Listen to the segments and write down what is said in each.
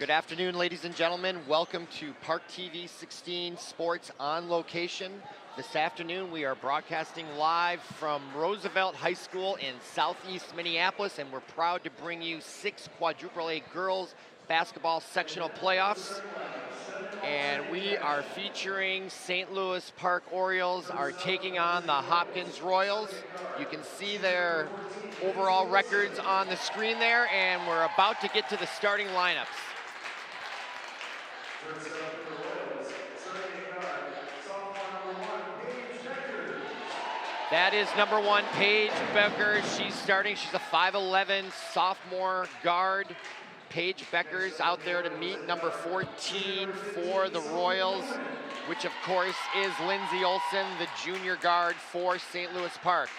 Good afternoon, ladies and gentlemen. Welcome to ParkTV 16 Sports on Location. This afternoon, we are broadcasting live from Roosevelt High School in southeast Minneapolis, and we're proud to bring you 6 quadruple A girls basketball sectional playoffs. And we are featuring St. Louis Park Orioles are taking on the Hopkins Royals. You can see their overall records on the screen there, and we're about to get to the starting lineups. That is number 1, Paige Becker. She's starting. She's a 5'11" sophomore guard. Paige Becker's out there to meet number 14 for the Royals, which of course is Lindsay Olson, the junior guard for St. Louis Park.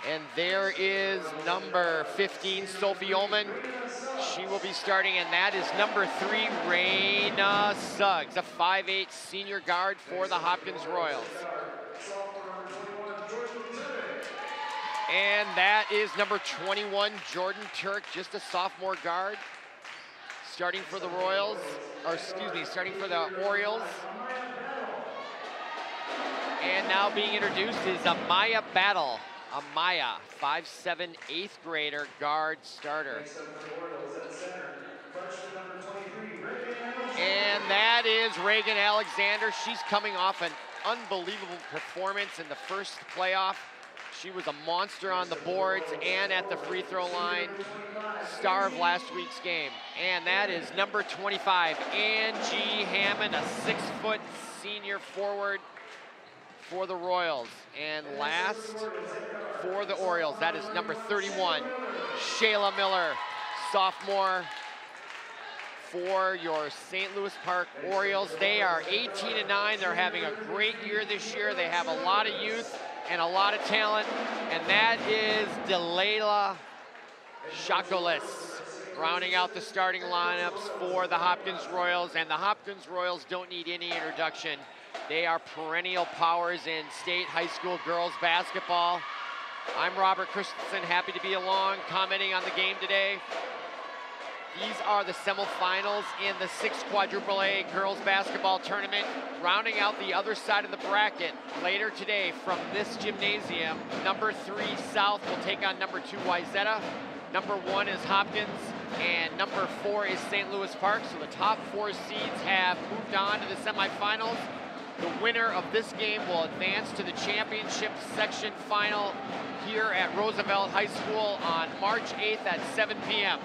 And there is number 15, Sophie Omen. She will be starting, and that is number 3, Raina Suggs, a 5'8" senior guard for the Hopkins Royals. And that is number 21, Jordan Turk, just a sophomore guard, starting for the Royals, or excuse me, starting for the Orioles. And now being introduced is Amaya Battle. Amaya, 5'7", 8th grader, guard starter. And that is Regan Alexander. She's coming off an unbelievable performance in the first playoff. She was a monster on the boards and at the free throw line. Star of last week's game. And that is number 25, Angie Hammond, a 6-foot senior forward for the Royals. And last for the Orioles, that is number 31, Shayla Miller, sophomore for your St. Louis Park Orioles. They are 18-9. They're having a great year this year. They have a lot of youth and a lot of talent, and that is Delayla Shakolis rounding out the starting lineups for the Hopkins Royals. And the Hopkins Royals don't need any introduction. They are perennial powers in state high school girls basketball. I'm Robert Christensen, happy to be along, commenting on the game today. These are the semifinals in the 6th quadruple A girls basketball tournament. Rounding out the other side of the bracket later today from this gymnasium, number 3 South will take on number 2 Wayzata. Number 1 is Hopkins, and number 4 is St. Louis Park. So the top 4 seeds have moved on to the semifinals. The winner of this game will advance to the championship section final here at Roosevelt High School on March 8th at 7 p.m.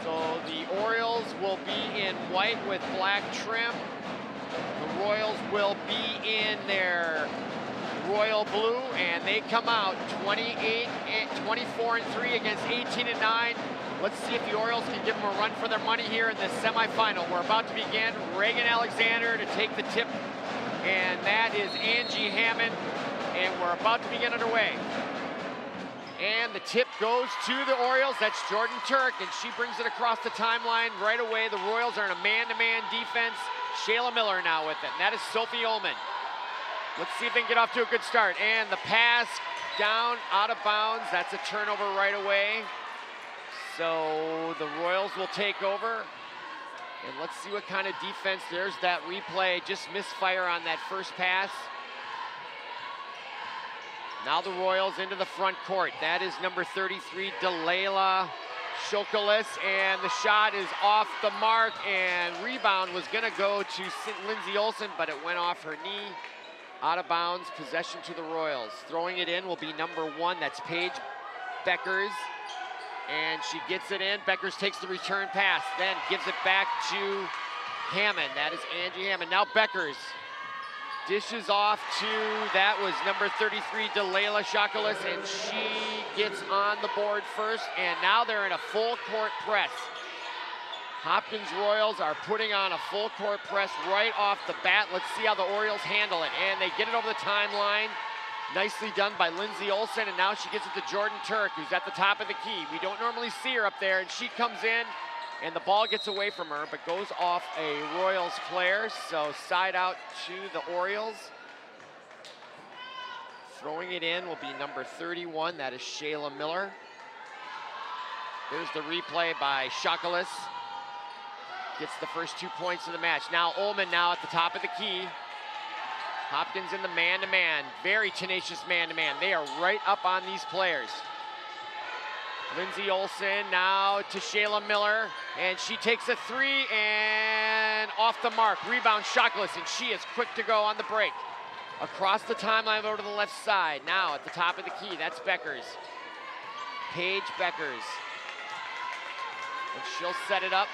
So the Orioles will be in white with black trim. The Royals will be in their royal blue, and they come out 24-3 against 18-9. Let's see if the Orioles can give them a run for their money here in the semifinal. We're about to begin. Regan Alexander to take the tip, and that is Angie Hammond, and we're about to begin underway. And the tip goes to the Orioles. That's Jordan Turk, and she brings it across the timeline right away. The Royals are in a man-to-man defense. Shayla Miller now with it, and that is Sophie Omen. Let's see if they can get off to a good start. And the pass down, out of bounds. That's a turnover right away. So the Royals will take over. And let's see what kind of defense. There's that replay. Just misfire on that first pass. Now the Royals into the front court. That is number 33, Delayla Shakolis. And the shot is off the mark. And rebound was going to go to Lindsay Olson, but it went off her knee. Out of bounds, possession to the Royals. Throwing it in will be number 1, that's Paige Beckers. And she gets it in. Beckers takes the return pass, then gives it back to Hammond. That is Angie Hammond. Now Beckers dishes off to, that was number 33, Delayla Shakolis, and she gets on the board first, and now they're in a full court press. Hopkins Royals are putting on a full court press right off the bat. Let's see how the Orioles handle it. And they get it over the timeline. Nicely done by Lindsay Olson, and now she gets it to Jordan Turk, who's at the top of the key. We don't normally see her up there, and she comes in, and the ball gets away from her, but goes off a Royals player. So side out to the Orioles. Throwing it in will be number 31, that is Shayla Miller. There's the replay by Shakalis. Gets the first 2 points of the match. Now Ullman now at the top of the key. Hopkins in the man-to-man. Very tenacious man-to-man. They are right up on these players. Lindsay Olsen now to Shayla Miller, and she takes a 3 and off the mark. Rebound Shakalis, and she is quick to go on the break. Across the timeline over to the left side. Now at the top of the key, that's Beckers. Paige Beckers. And she'll set it up.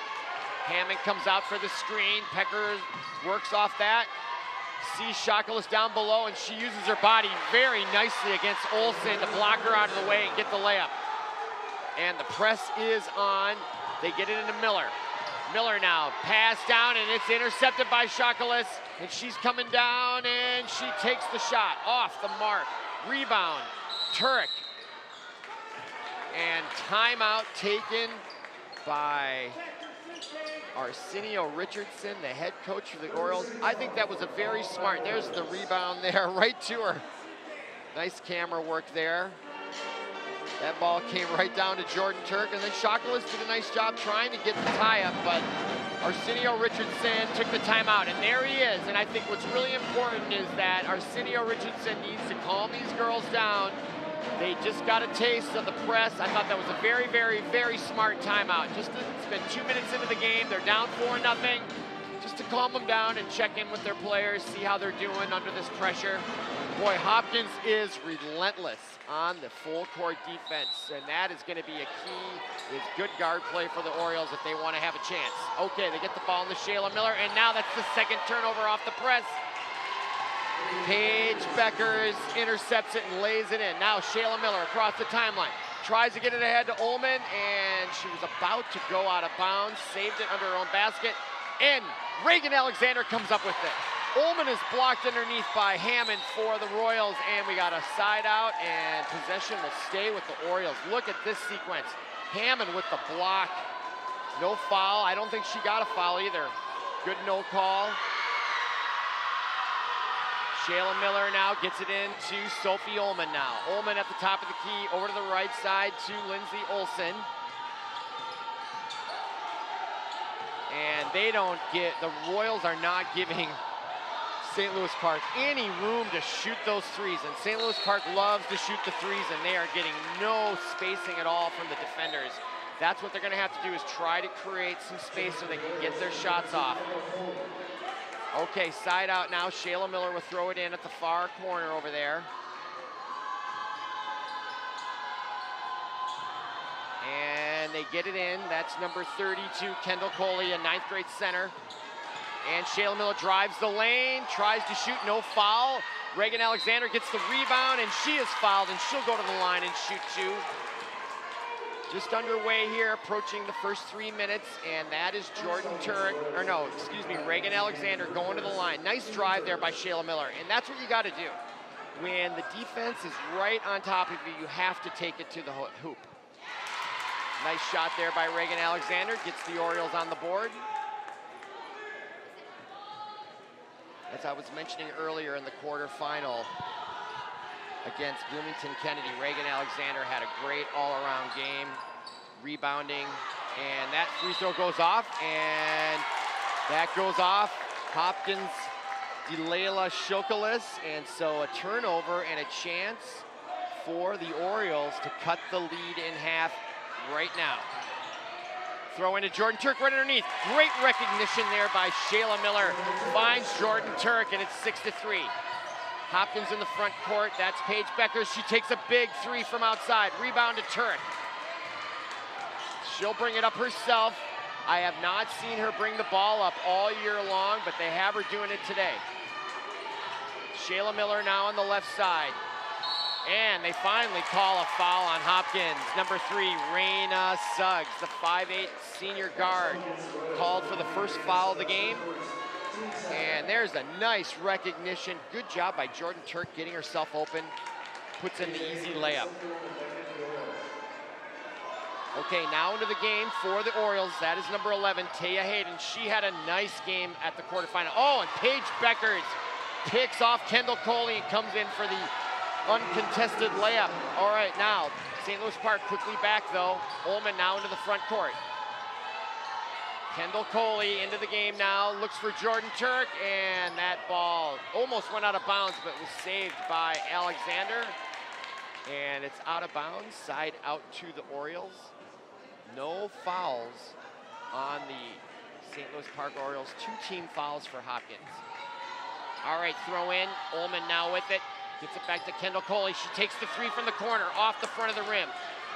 Hammond comes out for the screen. Beckers works off that. Sees Shakalis down below, and she uses her body very nicely against Olsen to block her out of the way and get the layup. And the press is on. They get it into Miller. Miller now, pass down, and it's intercepted by Shakalis. And she's coming down, and she takes the shot off the mark. Rebound, Turek. And timeout taken by Arsenio Richardson, the head coach of the Orioles. I think that was a very smart, there's the rebound there, right to her. Nice camera work there. That ball came right down to Jordan Turek, and then Shakalis did a nice job trying to get the tie-up, but Arsenio Richardson took the timeout, and there he is. And I think what's really important is that Arsenio Richardson needs to calm these girls down. They just got a taste of the press. I thought that was a very, very, very smart timeout. Just to spend 2 minutes into the game, they're down 4-0. Just to calm them down and check in with their players, see how they're doing under this pressure. Boy, Hopkins is relentless on the full court defense, and that is going to be a key, is good guard play for the Orioles if they want to have a chance. Okay, they get the ball in the Shayla Miller, and now that's the second turnover off the press. Paige Beckers intercepts it and lays it in. Now Shayla Miller across the timeline. Tries to get it ahead to Omen, and she was about to go out of bounds, saved it under her own basket, and Regan Alexander comes up with it. Ullman is blocked underneath by Hammond for the Royals, and we got a side out, and possession will stay with the Orioles. Look at this sequence. Hammond with the block. No foul. I don't think she got a foul either. Good no call. Shayla Miller now gets it in to Sophie Ullman now. Ullman at the top of the key, over to the right side to Lindsay Olsen. And they don't get, the Royals are not giving St. Louis Park any room to shoot those threes. And St. Louis Park loves to shoot the threes, and they are getting no spacing at all from the defenders. That's what they're gonna have to do, is try to create some space so they can get their shots off. Okay, side out now. Shayla Miller will throw it in at the far corner over there. And they get it in. That's number 32, Kendall Coley, a 9th grade center. And Shayla Miller drives the lane, tries to shoot, no foul. Regan Alexander gets the rebound, and she is fouled, and she'll go to the line and shoot 2. Just underway here, approaching the first 3 minutes, and that is Regan Alexander going to the line. Nice drive there by Shayla Miller, and that's what you got to do. When the defense is right on top of you, you have to take it to the hoop. Nice shot there by Regan Alexander, gets the Orioles on the board. As I was mentioning earlier in the quarterfinal against Bloomington Kennedy, Regan Alexander had a great all-around game, rebounding, and that free throw goes off, and that goes off. Hopkins, Delayla Shokalis, and so a turnover and a chance for the Orioles to cut the lead in half right now. Throw into Jordan Turek right underneath. Great recognition there by Shayla Miller. Finds Jordan Turek, and it's 6-3. Hopkins in the front court. That's Paige Beckers. She takes a big 3 from outside. Rebound to Turek. She'll bring it up herself. I have not seen her bring the ball up all year long, but they have her doing it today. Shayla Miller now on the left side. And they finally call a foul on Hopkins. Number 3, Raina Suggs, the 5'8" senior guard, called for the first foul of the game. And there's a nice recognition. Good job by Jordan Turek getting herself open. Puts in the easy layup. Okay, now into the game for the Orioles. That is number 11, Taya Hayden. She had a nice game at the quarterfinal. Oh, and Paige Beckers picks off Kendall Coley and comes in for the uncontested layup. All right, now St. Louis Park quickly back though. Ullman now into the front court. Kendall Coley into the game now, looks for Jordan Turk, and that ball almost went out of bounds, but was saved by Alexander. And it's out of bounds, side out to the Orioles. No fouls on the St. Louis Park Orioles. 2 team fouls for Hopkins. All right, throw in. Ullman now with it. Gets it back to Kendall Coley. She takes the 3 from the corner, off the front of the rim.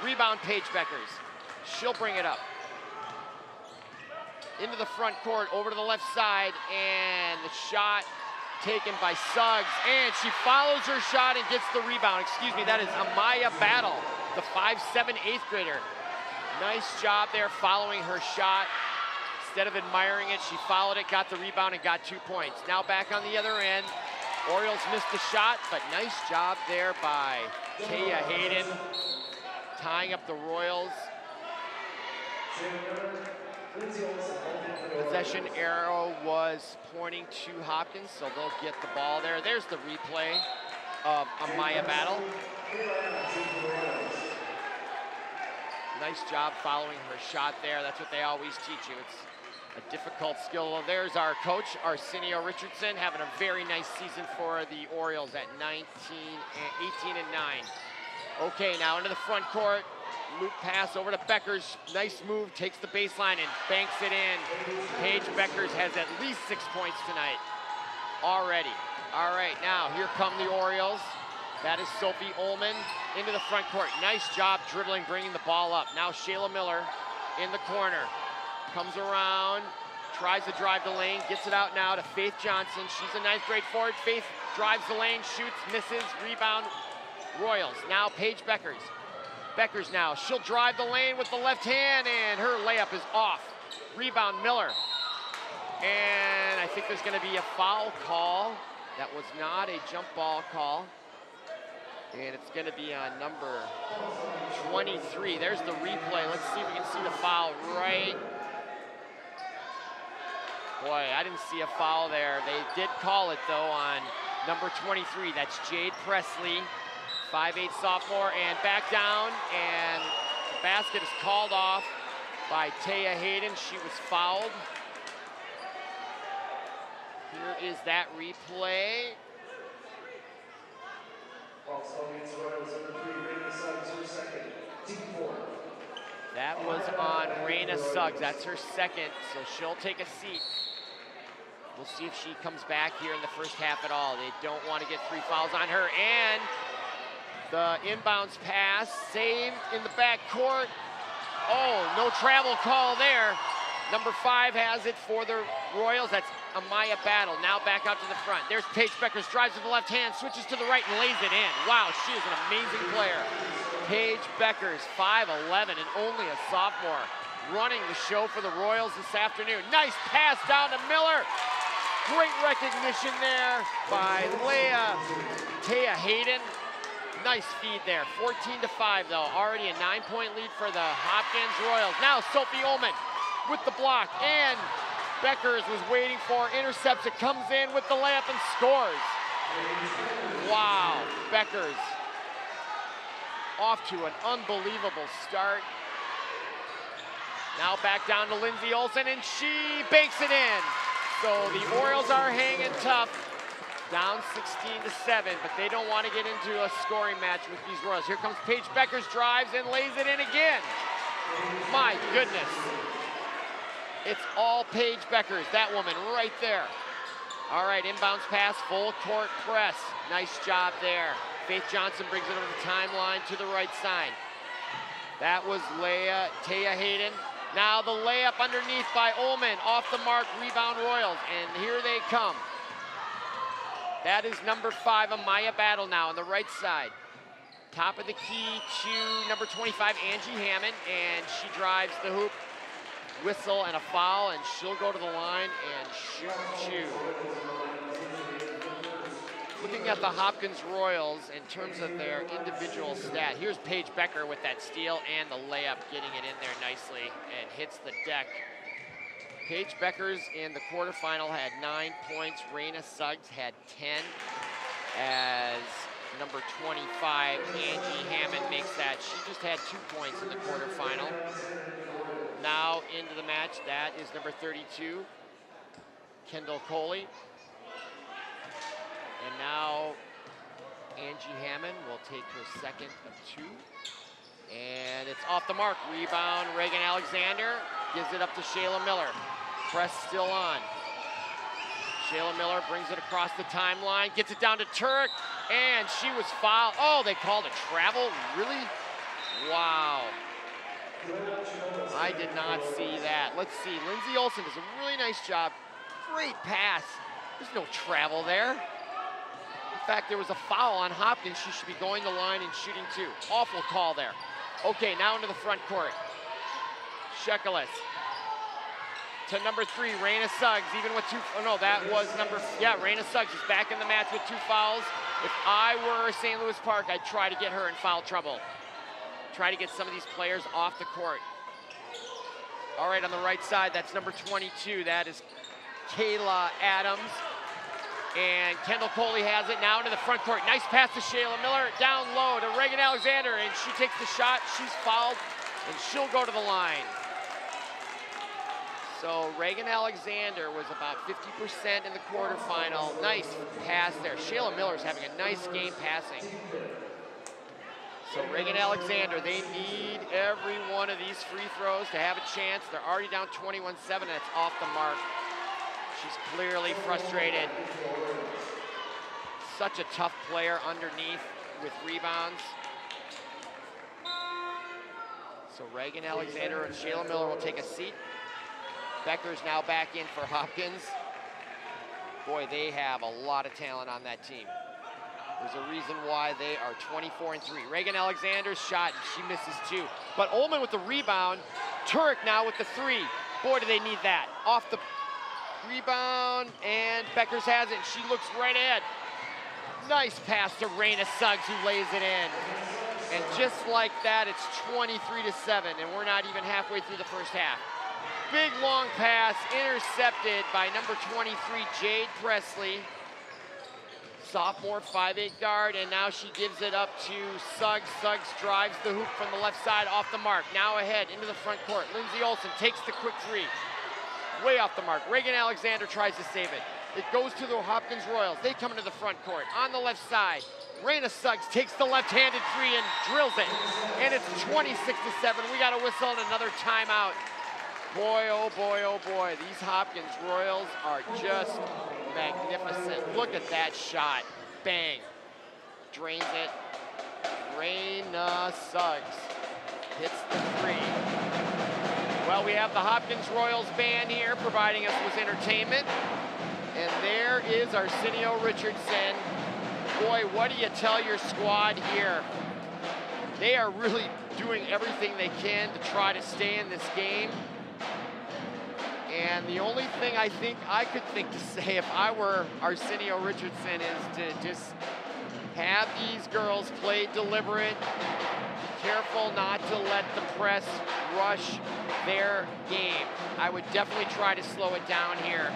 Rebound, Paige Beckers. She'll bring it up. Into the front court, over to the left side, and the shot taken by Suggs, and she follows her shot and gets the rebound. Excuse me, that is Amaya Battle, the 5'7" 8th grader. Nice job there following her shot. Instead of admiring it, she followed it, got the rebound, and got 2 points. Now back on the other end. Orioles missed the shot, but nice job there by Taya Hayden, tying up the Royals. Possession arrow was pointing to Hopkins, so they'll get the ball there. There's the replay of Amaya Battle. Nice job following her shot there. That's what they always teach you. It's a difficult skill. There's our coach, Arsenio Richardson, having a very nice season for the Orioles at 18 and 9. Okay, now into the front court. Loop pass over to Beckers. Nice move, takes the baseline and banks it in. Paige Beckers has at least 6 points tonight already. All right, now here come the Orioles. That is Sophie Ullman into the front court. Nice job dribbling, bringing the ball up. Now Shayla Miller in the corner. Comes around, tries to drive the lane, gets it out now to Faith Johnson. She's a 9th grade forward. Faith drives the lane, shoots, misses, rebound, Royals. Now Paige Beckers. Beckers now, she'll drive the lane with the left hand, and her layup is off. Rebound, Miller. And I think there's gonna be a foul call. That was not a jump ball call. And it's gonna be on number 23. There's the replay. Let's see if we can see the foul right. Boy, I didn't see a foul there. They did call it though on number 23. That's Jade Presley. 5'8" sophomore, and back down, and the basket is called off by Taya Hayden. She was fouled. Here is that replay. That was on Raina Suggs. That's her second, so she'll take a seat. We'll see if she comes back here in the first half at all. They don't want to get 3 fouls on her, and the inbounds pass, saved in the back court. Oh, no travel call there. Number 5 has it for the Royals. That's Amaya Battle. Now back out to the front. There's Paige Beckers, drives with the left hand, switches to the right and lays it in. Wow, she is an amazing player. Paige Beckers, 5'11" and only a sophomore, running the show for the Royals this afternoon. Nice pass down to Miller. Great recognition there by Taya Hayden. Nice feed there, 14-5 though. Already a 9-point lead for the Hopkins Royals. Now Sophie Ullman with the block, and Beckers was waiting for, intercepts it, comes in with the layup and scores. Wow, Beckers off to an unbelievable start. Now back down to Lindsay Olsen, and she banks it in. So the Orioles are hanging tough. Down 16-7, but they don't want to get into a scoring match with these Royals. Here comes Paige Beckers, drives and lays it in again. My goodness. It's all Paige Beckers, that woman right there. All right, inbounds pass, full court press. Nice job there. Faith Johnson brings it over the timeline to the right side. That was Taya Hayden. Now the layup underneath by Omen, off the mark, rebound Royals, and here they come. That is number 5, Amaya Battle now on the right side. Top of the key to number 25, Angie Hammond, and she drives the hoop. Whistle and a foul, and she'll go to the line and shoot. Looking at the Hopkins Royals in terms of their individual stat, here's Paige Becker with that steal and the layup, getting it in there nicely, and hits the deck. Paige Beckers in the quarterfinal had 9 points. Raina Suggs had 10. As Number 25, Angie Hammond makes that. She just had 2 points in the quarterfinal. Now into the match, that is number 32, Kendall Coley. And now Angie Hammond will take her second of 2. And it's off the mark. Rebound, Regan Alexander gives it up to Shayla Miller. Press still on. Shayla Miller brings it across the timeline, gets it down to Turk, and she was fouled. Oh, they called a travel? Really? Wow. I did not see that. Let's see. Lindsay Olsen does a really nice job. Great pass. There's no travel there. In fact, there was a foul on Hopkins. She should be going to line and shooting 2. Awful call there. Okay, now into the front court. Shekalis to number 3, Raina Suggs, even with 2, oh no, that was Raina Suggs is back in the match with 2 fouls. If I were St. Louis Park, I'd try to get her in foul trouble. Try to get some of these players off the court. All right, on the right side, that's number 22. That is Kayla Adams. And Kendall Coley has it now into the front court. Nice pass to Shayla Miller, down low to Regan Alexander, and she takes the shot. She's fouled, and she'll go to the line. So Regan Alexander was about 50% in the quarterfinal. Nice pass there. Shayla Miller's having a nice game passing. So Regan Alexander, they need every one of these free throws to have a chance. They're already down 21-7, and it's off the mark. She's clearly frustrated. Such a tough player underneath with rebounds. So Regan Alexander and Shayla Miller will take a seat. Becker's now back in for Hopkins. Boy, they have a lot of talent on that team. There's a reason why they are 24-3. Regan Alexander's shot, she misses 2. But Ullman with the rebound. Turk now with the 3. Boy, do they need that. Off the rebound, and Beckers has it. She looks right ahead. Nice pass to Raina Suggs, who lays it in. And just like that, it's 23-7, and we're not even halfway through the first half. Big long pass, intercepted by number 23, Jade Presley. Sophomore 5'8" guard, and now she gives it up to Suggs. Suggs drives the hoop from the left side off the mark. Now ahead into the front court. Lindsay Olsen takes the quick 3. Way off the mark. Regan Alexander tries to save it. It goes to the Hopkins Royals. They come into the front court. On the left side, Raina Suggs takes the left-handed 3 and drills it. And it's 26-7. We got a whistle and another timeout. Boy, oh boy, oh boy. These Hopkins Royals are just magnificent. Look at that shot. Bang. Drains it. Raina Suggs hits the 3. Well, we have the Hopkins Royals band here providing us with entertainment. And there is Arsenio Richardson. Boy, what do you tell your squad here? They are really doing everything they can to try to stay in this game. And the only thing I think I could think to say if I were Arsenio Richardson is to just have these girls play deliberate, be careful not to let the press rush their game. I would definitely try to slow it down here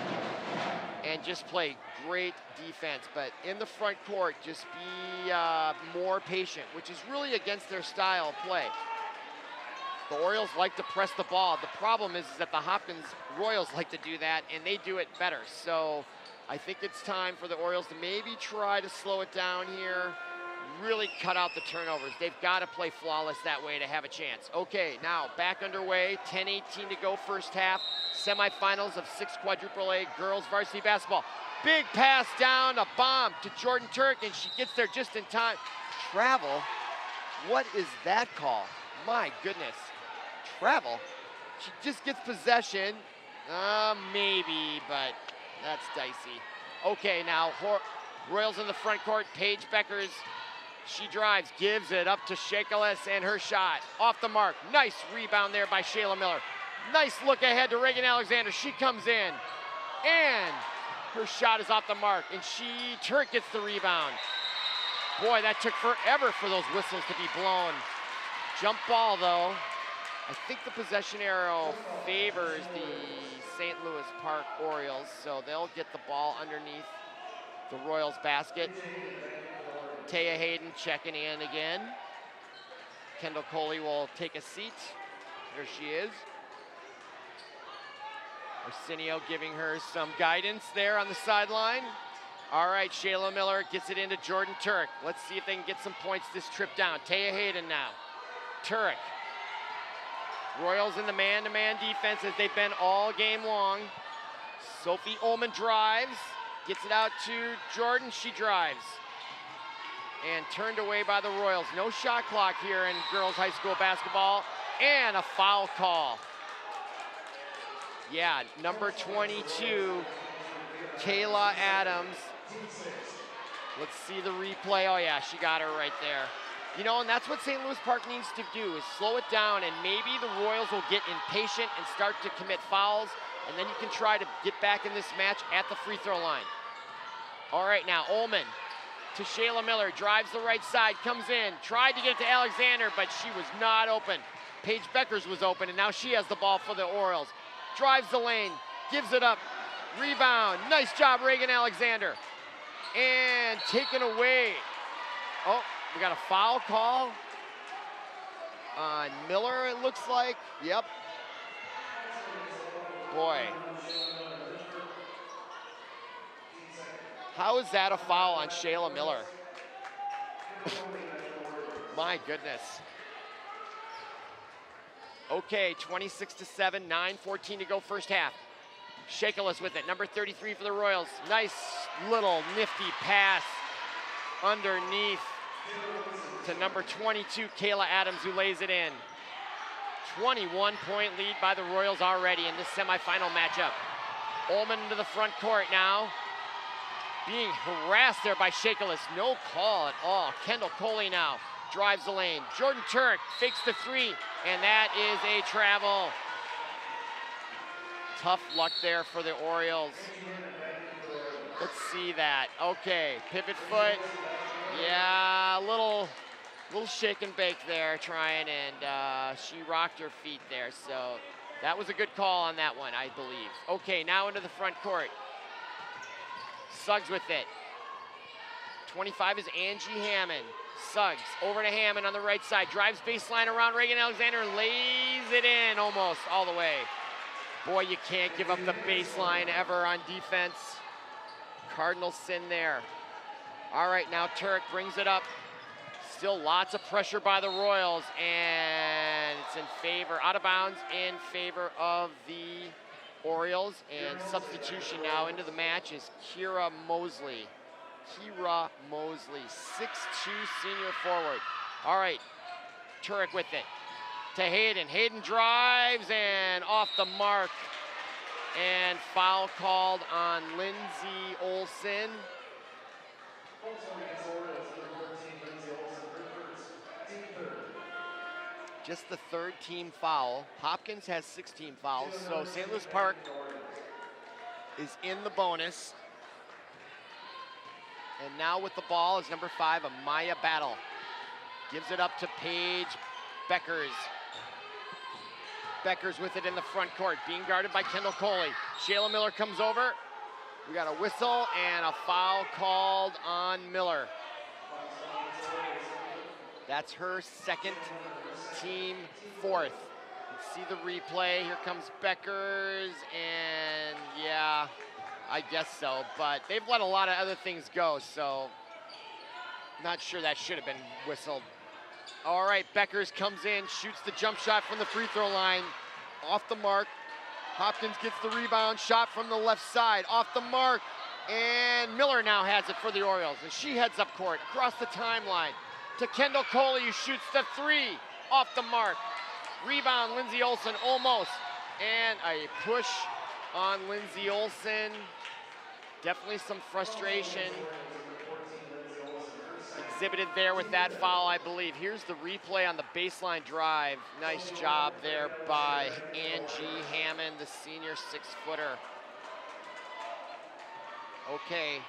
and just play great defense. But in the front court, just be more patient, which is really against their style of play. The Orioles like to press the ball. The problem is that the Hopkins Royals like to do that, and they do it better. So I think it's time for the Orioles to maybe try to slow it down here, really cut out the turnovers. They've got to play flawless that way to have a chance. Okay, now back underway, 10-18 to go first half. Semifinals of 6 quadruple A girls varsity basketball. Big pass down, a bomb to Jordan Turk, and she gets there just in time. Travel? What is that call? My goodness. Travel? She just gets possession. Maybe, but that's dicey. Okay, now Royals in the front court. Paige Beckers, she drives, gives it up to Shekalis, and her shot off the mark. Nice rebound there by Shayla Miller. Nice look ahead to Regan Alexander. She comes in, and her shot is off the mark, and Turk gets the rebound. Boy, that took forever for those whistles to be blown. Jump ball, though. I think the possession arrow favors the St. Louis Park Orioles, so they'll get the ball underneath the Royals basket. Taya Hayden checking in again. Kendall Coley will take a seat. There she is. Arsenio giving her some guidance there on the sideline. All right, Shayla Miller gets it into Jordan Turek. Let's see if they can get some points this trip down. Taya Hayden now. Turek. Royals in the man-to-man defense as they've been all game long. Sophie Ullman drives, gets it out to Jordan, she drives. And turned away by the Royals. No shot clock here in girls high school basketball, and a foul call. Yeah, number 22, Kayla Adams. Let's see the replay. Oh yeah, she got her right there. You know, and that's what St. Louis Park needs to do, is slow it down, and maybe the Royals will get impatient and start to commit fouls, and then you can try to get back in this match at the free throw line. All right, now Omen to Shayla Miller, drives the right side, comes in, tried to get it to Alexander, but she was not open. Paige Beckers was open, and now she has the ball for the Orioles. Drives the lane, gives it up, rebound. Nice job, Regan Alexander. And taken away. Oh, we got a foul call on Miller, it looks like. Yep. Boy. How is that a foul on Shayla Miller? My goodness. Okay, 26-7, 9:14 to go first half. Shakeless with it, number 33 for the Royals. Nice little nifty pass underneath to number 22, Kayla Adams, who lays it in. 21-point lead by the Royals already in this semifinal matchup. Omen into the front court now. Being harassed there by Shakeless. No call at all. Kendall Coley now drives the lane. Jordan Turek fakes the three, and that is a travel. Tough luck there for the Orioles. Let's see that. Okay, pivot foot. Yeah, a little shake and bake there, trying, and she rocked her feet there. So that was a good call on that one, I believe. Okay, now into the front court. Suggs with it. 25 is Angie Hammond. Suggs over to Hammond on the right side. Drives baseline around Regan Alexander. Lays it in almost all the way. Boy, you can't give up the baseline ever on defense. Cardinal sin there. All right, now Turek brings it up. Still lots of pressure by the Royals, and it's in favor, out of bounds, in favor of the Orioles. And substitution now into the match is Kira Mosley. 6'2" senior forward. All right, Turek with it. To Hayden. Hayden drives and off the mark. And foul called on Lindsay Olson. Just the third team foul. Hopkins has 16 fouls, so St. Louis Park is in the bonus. And now with the ball is number 5, Amaya Battle. Gives it up to Paige Beckers. Beckers with it in the front court, being guarded by Kendall Coley. Shayla Miller comes over. We got a whistle and a foul called on Miller. That's her second, team fourth. Let's see the replay. Here comes Beckers, and yeah, I guess so. But they've let a lot of other things go, so not sure that should have been whistled. All right, Beckers comes in, shoots the jump shot from the free throw line. Off the mark. Hopkins gets the rebound, shot from the left side. Off the mark, and Miller now has it for the Orioles. And she heads up court, across the timeline to Kendall Coley, who shoots the three. Off the mark. Rebound, Lindsay Olson, almost. And a push on Lindsay Olson. Definitely some frustration exhibited there with that foul, I believe. Here's the replay on the baseline drive. Nice job there by Angie Hammond, the senior 6-footer. Okay.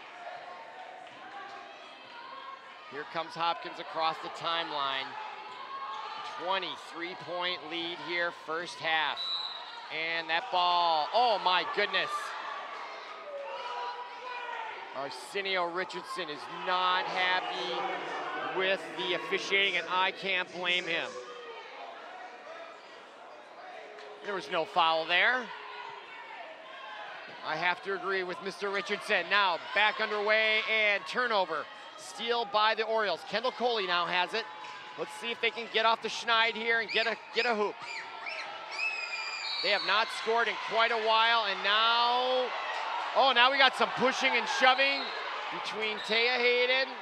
Here comes Hopkins across the timeline. 23-point lead here, first half. And that ball, oh my goodness. Arsenio Richardson is not happy with the officiating, and I can't blame him. There was no foul there. I have to agree with Mr. Richardson. Now back underway and turnover. Steal by the Orioles. Kendall Coley now has it. Let's see if they can get off the schneid here and get a hoop. They have not scored in quite a while, and now, now we got some pushing and shoving between Taya Hayden.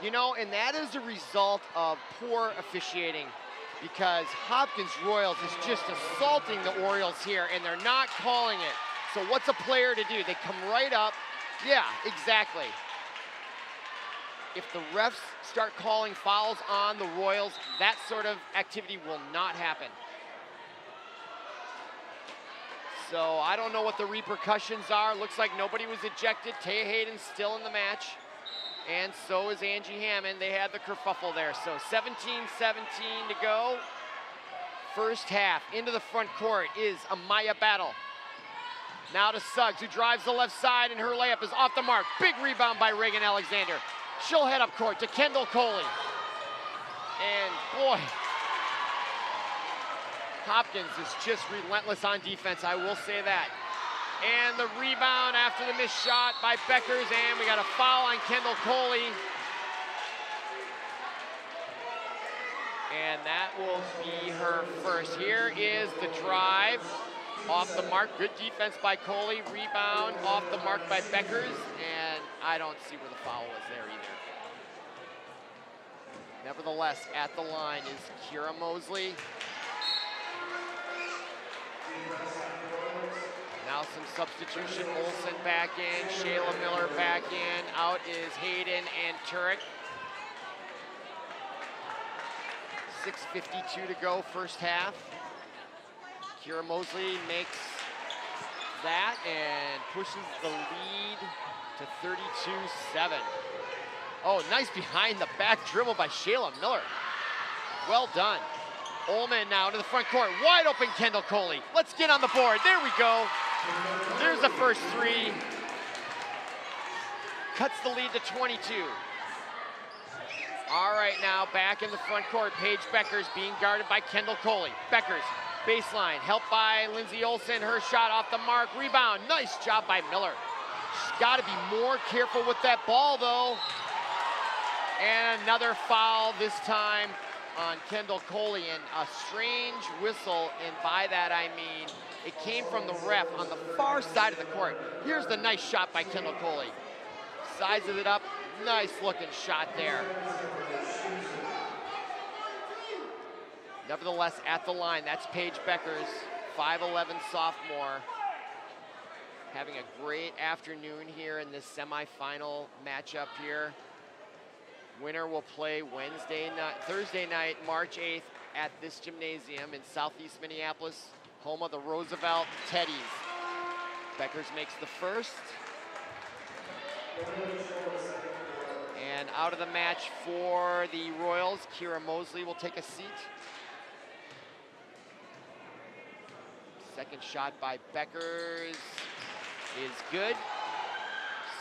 You know, and that is a result of poor officiating, because Hopkins Royals is just assaulting the Orioles here, and they're not calling it. So what's a player to do? They come right up. Yeah, exactly. If the refs start calling fouls on the Royals, that sort of activity will not happen. So I don't know what the repercussions are. Looks like nobody was ejected. Taya Hayden's still in the match. And so is Angie Hammond. They had the kerfuffle there. So 17-17 to go. First half. Into the front court is Amaya Battle. Now to Suggs, who drives the left side, and her layup is off the mark. Big rebound by Regan Alexander. She'll head up court to Kendall Coley. And boy, Hopkins is just relentless on defense, I will say that. And the rebound after the missed shot by Beckers, and we got a foul on Kendall Coley. And that will be her first. Here is the drive. Off the mark, good defense by Coley. Rebound off the mark by Beckers, and I don't see where the foul was there either. Nevertheless, at the line is Kira Mosley. Now some substitution. Olsen back in, Shayla Miller back in. Out is Hayden and Turek. 6:52 to go, first half. Kira Mosley makes that and pushes the lead to 32-7. Oh, nice behind the back dribble by Shayla Miller. Well done. Ullman now to the front court. Wide open Kendall Coley. Let's get on the board. There we go. There's the first three. Cuts the lead to 22. All right, now back in the front court. Paige Beckers being guarded by Kendall Coley. Beckers. Baseline, helped by Lindsay Olsen. Her shot off the mark. Rebound. Nice job by Miller. She's got to be more careful with that ball, though. And another foul, this time on Kendall Coley. And a strange whistle, and by that I mean it came from the ref on the far side of the court. Here's the nice shot by Kendall Coley. Sizes it up. Nice looking shot there. Nevertheless, at the line, that's Paige Beckers, 5'11" sophomore, having a great afternoon here in this semifinal matchup here. Winner will play Thursday night, March 8th, at this gymnasium in Southeast Minneapolis, home of the Roosevelt Teddies. Beckers makes the first. And out of the match for the Royals, Kira Mosley will take a seat. Second shot by Beckers is good.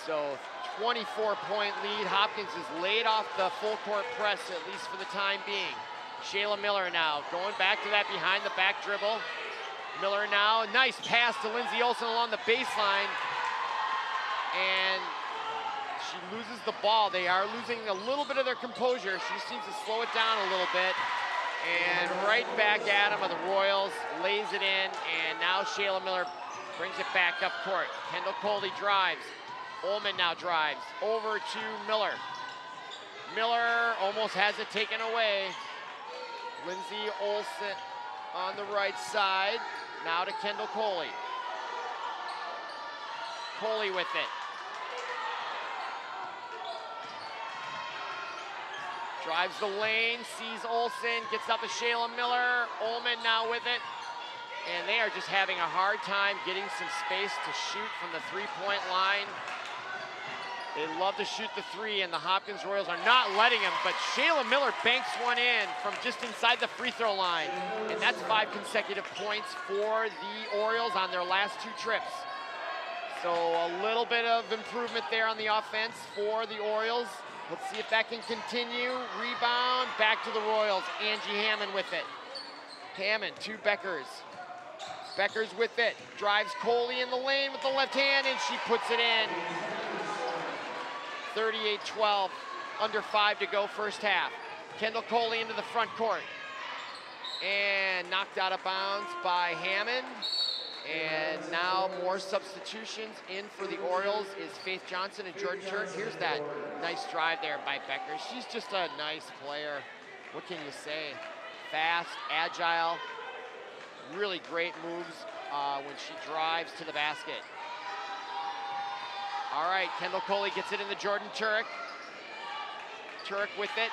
So 24-point lead. Hopkins is laid off the full court press, at least for the time being. Shayla Miller now going back to that behind the back dribble. Miller now, nice pass to Lindsay Olsen along the baseline. And she loses the ball. They are losing a little bit of their composure. She just needs to slow it down a little bit. And right back at him of the Royals, lays it in, and now Shayla Miller brings it back up court. Kendall Coley drives. Omen now drives over to Miller. Miller almost has it taken away. Lindsay Olsen on the right side. Now to Kendall Coley. Coley with it. Drives the lane, sees Olsen, gets up to Shayla Miller. Ullman now with it. And they are just having a hard time getting some space to shoot from the three-point line. They love to shoot the three, and the Hopkins Royals are not letting them, but Shayla Miller banks one in from just inside the free throw line. And that's 5 consecutive points for the Orioles on their last 2 trips. So a little bit of improvement there on the offense for the Orioles. Let's see if that can continue. Rebound, back to the Royals. Angie Hammond with it. Hammond to Beckers. Beckers with it. Drives Coley in the lane with the left hand, and she puts it in. 38-12, under 5 to go first half. Kendall Coley into the front court. And knocked out of bounds by Hammond. And now more substitutions in for the Orioles is Faith Johnson and Jordan Turk. Here's that nice drive there by Becker. She's just a nice player. What can you say? Fast, agile, really great moves when she drives to the basket. All right, Kendall Coley gets it into Jordan Turk. Turk with it.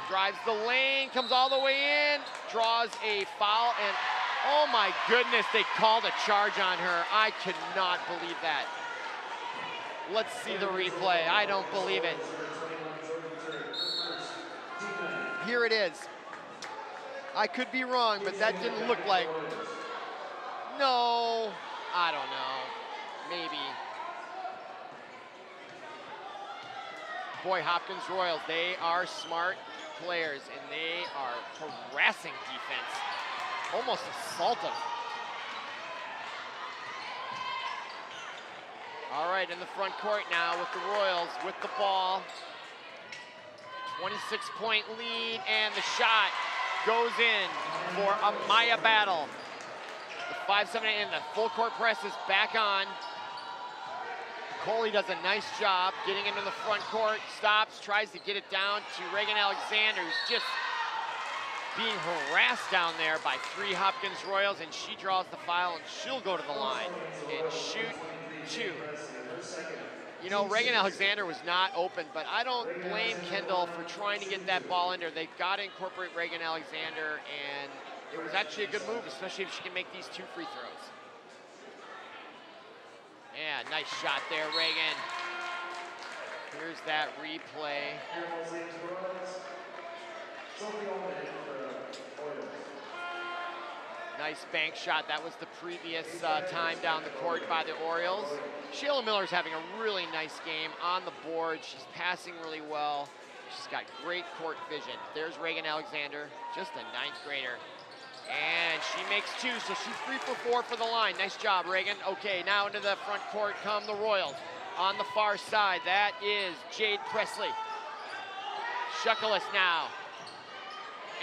Drives the lane, comes all the way in, draws a foul, and oh my goodness, they called a charge on her. I could not believe that. Let's see the replay. I don't believe it. Here it is. I could be wrong, but that didn't look like. No, I don't know. Maybe. Boy, Hopkins Royals, they are smart players, and they are harassing defense. Almost assaultive. All right, in the front court now with the Royals with the ball. 26-point lead, and the shot goes in for a Maya battle. The 5-7 and the full court press is back on. Coley does a nice job getting into the front court, stops, tries to get it down to Regan Alexander, who's just being harassed down there by 3 Hopkins Royals, and she draws the foul, and she'll go to the line and shoot 2. You know, Regan Alexander was not open, but I don't blame Kendall for trying to get that ball in there. They've got to incorporate Regan Alexander, and it was actually a good move, especially if she can make these 2 free throws. Yeah, nice shot there, Regan. Here's that replay. Nice bank shot. That was the previous time down the court by the Orioles. Shayla Miller's having a really nice game on the board. She's passing really well. She's got great court vision. There's Regan Alexander, just a 9th grader. And she makes 2, so she's 3 for 4 for the line. Nice job, Regan. Okay, now into the front court come the Royals. On the far side, that is Jade Presley. Shuckles now.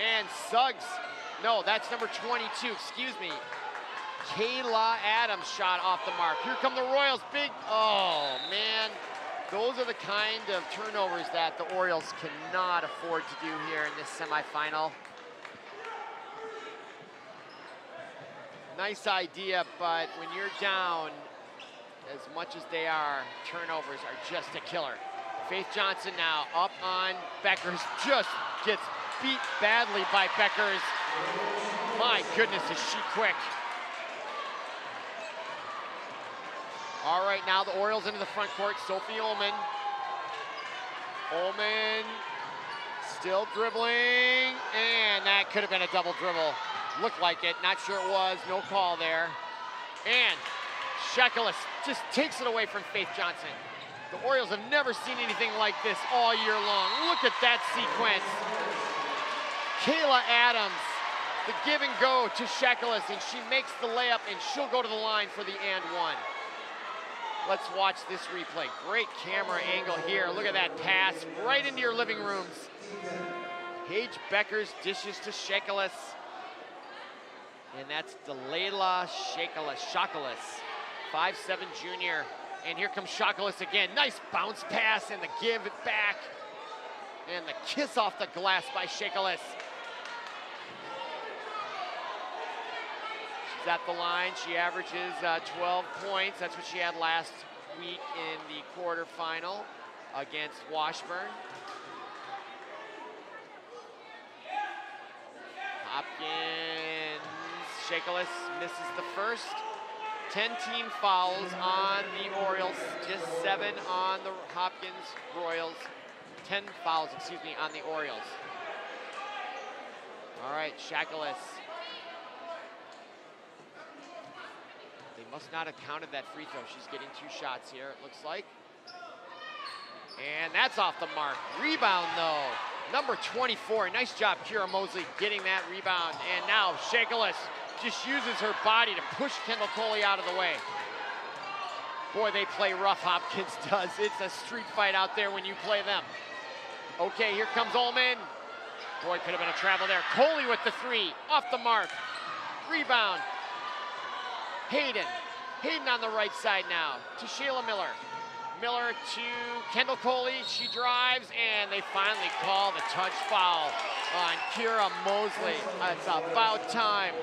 And Suggs. No, that's number 22, excuse me. Kayla Adams shot off the mark. Here come the Royals, big, oh man. Those are the kind of turnovers that the Orioles cannot afford to do here in this semifinal. Nice idea, but when you're down as much as they are, turnovers are just a killer. Faith Johnson now up on Beckers, just gets beat badly by Beckers. My goodness, is she quick. All right, now the Orioles into the front court. Sophie Ullman. Ullman still dribbling, and that could have been a double dribble. Looked like it, not sure it was, no call there. And Shuckles just takes it away from Faith Johnson. The Orioles have never seen anything like this all year long. Look at that sequence. Kayla Adams, the give and go to Shuckles, and she makes the layup, and she'll go to the line for the and 1. Let's watch this replay. Great camera angle here. Look at that pass right into your living rooms. Paige Beckers dishes to Shuckles. And that's Delayla Shuckles, 5'7" junior. And here comes Shuckles again. Nice bounce pass and the give it back. And the kiss off the glass by Shuckles. She's at the line. She averages 12 points. That's what she had last week in the quarterfinal against Washburn. Hopkins. Shuckles misses the first. 10 team fouls on the Orioles, just 7 on the Hopkins Royals. 10 fouls, excuse me, on the Orioles. All right, Shuckles. They Must not have counted that free throw. She's getting 2 shots here, it looks like. And that's off the mark. Rebound, though. Number 24. Nice job, Kira Mosley, getting that rebound. And now Shayla just uses her body to push Kendall Coley out of the way. Boy, they play rough, Hopkins does. It's a street fight out there when you play them. Okay, here comes Ullman. Boy, could have been a travel there. Coley with the 3, off the mark. Rebound. Hayden. Hayden on the right side now to Shayla Miller. Miller to Kendall Coley. She drives, and they finally call the touch foul on Kira Mosley. It's about time.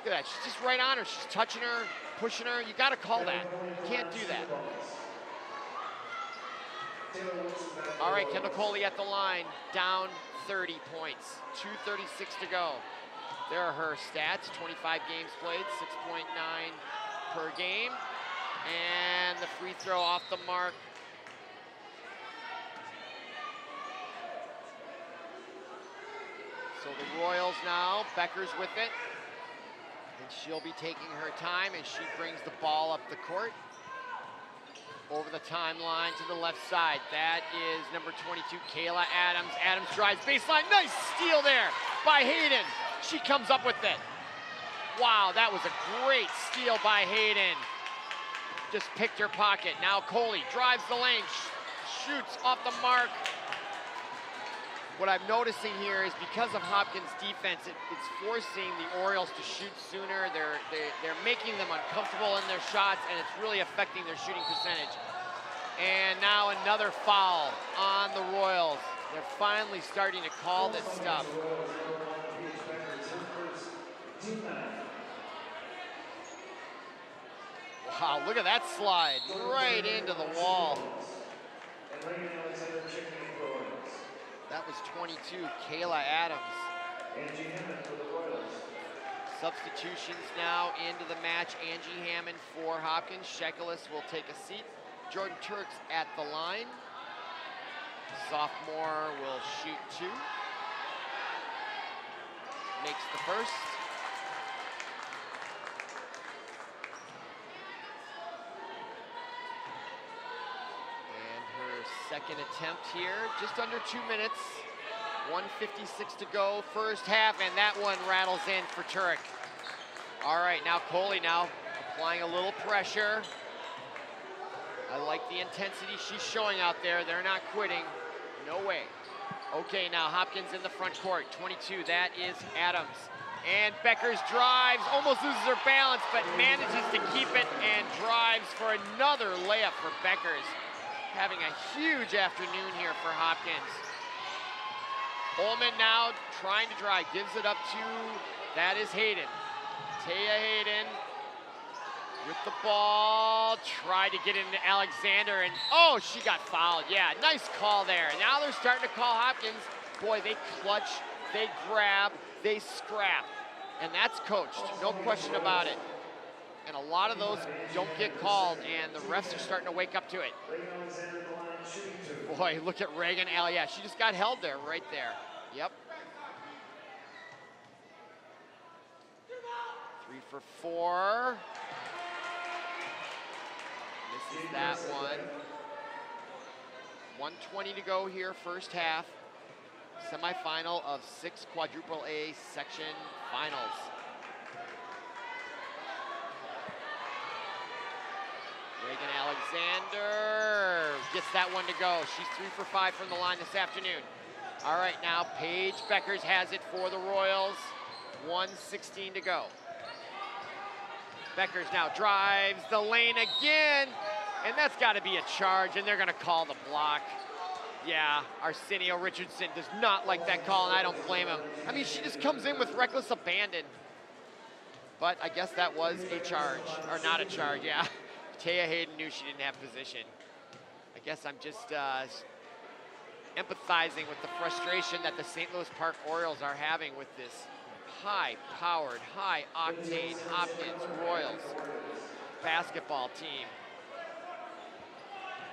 Look at that, she's just right on her. She's touching her, pushing her. You gotta call that. You can't do that. All right, Kendall Coley at the line, down 30 points, 2:36 to go. There are her stats, 25 games played, 6.9 per game. And the free throw off the mark. So the Royals now, Becker's with it. And she'll be taking her time as she brings the ball up the court. Over the timeline to the left side. That is number 22, Kayla Adams. Adams drives baseline. Nice steal there by Hayden. She comes up with it. Wow, that was a great steal by Hayden. Just picked her pocket. Now Coley drives the lane, shoots off the mark. What I'm noticing here is because of Hopkins' defense, it's forcing the Orioles to shoot sooner. They're making them uncomfortable in their shots, and it's really affecting their shooting percentage. And now another foul on the Royals. They're finally starting to call this stuff. Wow, look at that slide, right into the wall. That was 22, Kayla Adams. Substitutions now into the match. Angie Hammond for Hopkins. Shekulis will take a seat. Jordan Turks at the line. Sophomore will shoot 2. Makes the first. Second attempt here, just under 2 minutes. 1:56 to go, first half, and that one rattles in for Turek. All right, now Coley now applying a little pressure. I like the intensity she's showing out there. They're not quitting, no way. Okay, now Hopkins in the front court, 22, that is Adams. And Beckers drives, almost loses her balance, but manages to keep it and drives for another layup for Beckers. Having a huge afternoon here for Hopkins. Omen now trying to drive, gives it up to, that is Hayden. Taya Hayden with the ball, tried to get into Alexander, and oh, she got fouled. Yeah, nice call there. Now they're starting to call Hopkins. Boy, they clutch, they grab, they scrap. And that's coached, no question about it. And a lot of those don't get called, and the refs are starting to wake up to it. Boy, look at Regan Alexander. Yeah, she just got held there, right there. Yep. 3 for 4. Misses that one. 1:20 to go here, first half. Semifinal of 6 quadruple A section finals. Regan Alexander gets that one to go. She's 3 for 5 from the line this afternoon. All right, now Paige Beckers has it for the Royals. 1:16 to go. Beckers now drives the lane again, and that's got to be a charge, and they're going to call the block. Yeah, Arsenio Richardson does not like that call, and I don't blame him. I mean, she just comes in with reckless abandon. But I guess that was a charge, or not a charge, yeah. Taya Hayden knew she didn't have position. I guess I'm just empathizing with the frustration that the St. Louis Park Orioles are having with this high-powered, high-octane Hopkins Royals basketball team.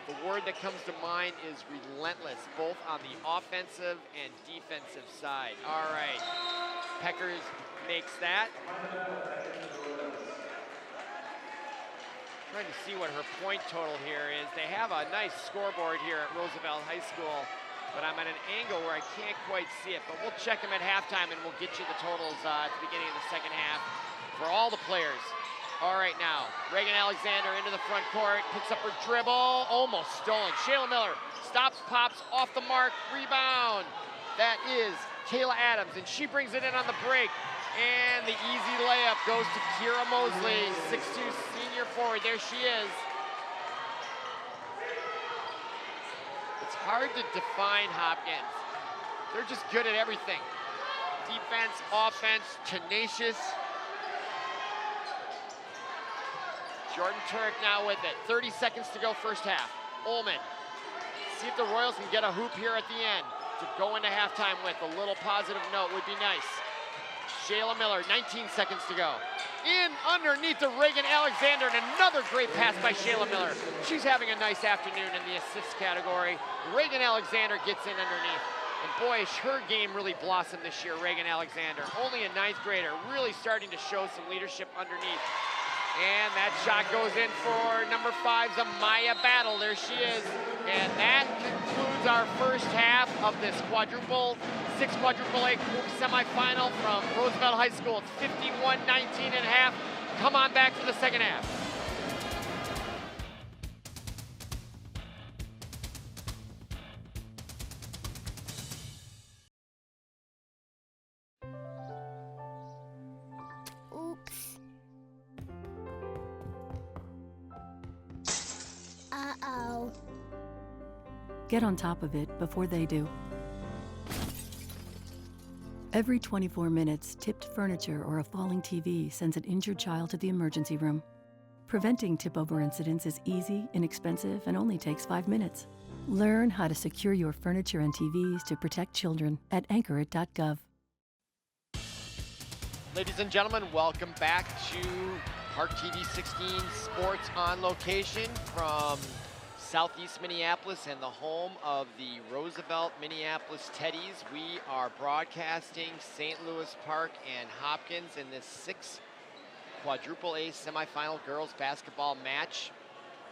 The word that comes to mind is relentless, both on the offensive and defensive side. All right, Beckers makes that. Trying to see what her point total here is. They have a nice scoreboard here at Roosevelt High School, but I'm at an angle where I can't quite see it. But we'll check them at halftime and we'll get you the totals at the beginning of the second half for all the players. All right, now, Regan Alexander into the front court, picks up her dribble, almost stolen. Shayla Miller stops, pops, off the mark, rebound. That is Kayla Adams, and she brings it in on the break. And the easy layup goes to Kira Mosley, 6'2" senior forward. There she is. It's hard to define Hopkins. They're just good at everything. Defense, offense, tenacious. Jordan Turek now with it. 30 seconds to go first half. Ullman. See if the Royals can get a hoop here at the end to go into halftime with. A little positive note would be nice. Shayla Miller, 19 seconds to go. In underneath to Regan Alexander, and another great pass by Shayla Miller. She's having a nice afternoon in the assist category. Regan Alexander gets in underneath. And boy, her game really blossomed this year, Regan Alexander. Only a ninth grader, really starting to show some leadership underneath. And that shot goes in for number 5's Amaya Battle. There she is. And that concludes our first half of this six quadruple A semifinal from Roosevelt High School. It's 51-19 and a half. Come on back for the second half. Oops. Uh-oh. Get on top of it before they do. Every 24 minutes, tipped furniture or a falling TV sends an injured child to the emergency room. Preventing tip-over incidents is easy, inexpensive, and only takes 5 minutes. Learn how to secure your furniture and TVs to protect children at anchorit.gov. Ladies and gentlemen, welcome back to ParkTV 16 Sports on Location from Southeast Minneapolis and the home of the Roosevelt Minneapolis Teddies. We are broadcasting St. Louis Park and Hopkins in this 6 quadruple A semifinal girls basketball match.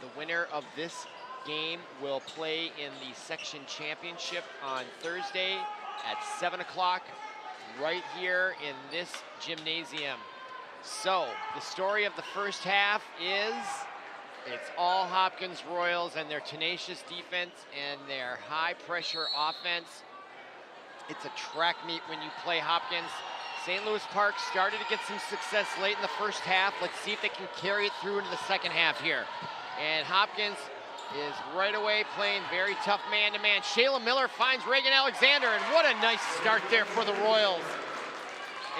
The winner of this game will play in the section championship on Thursday at 7 o'clock right here in this gymnasium. So the story of the first half is it's all Hopkins Royals and their tenacious defense and their high-pressure offense. It's a track meet when you play Hopkins. St. Louis Park started to get some success late in the first half. Let's see if they can carry it through into the second half here. And Hopkins is right away playing very tough man-to-man. Shayla Miller finds Regan Alexander, and what a nice start there for the Royals.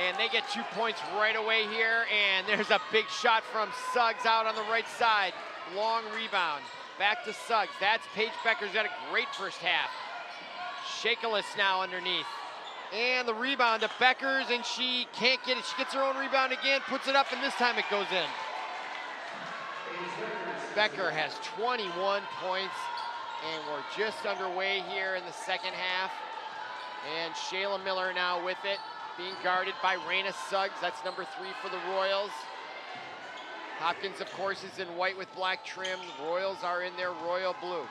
And they get 2 points right away here, and there's a big shot from Suggs out on the right side. Long rebound, back to Suggs. That's Paige Becker's got a great first half. Shakelis now underneath. And the rebound to Beckers, and she can't get it. She gets her own rebound again, puts it up, and this time it goes in. Becker has 21 points, and we're just underway here in the second half. And Shayla Miller now with it, being guarded by Raina Suggs. That's number 3 for the Royals. Hopkins, of course, is in white with black trim. The Royals are in their royal blue.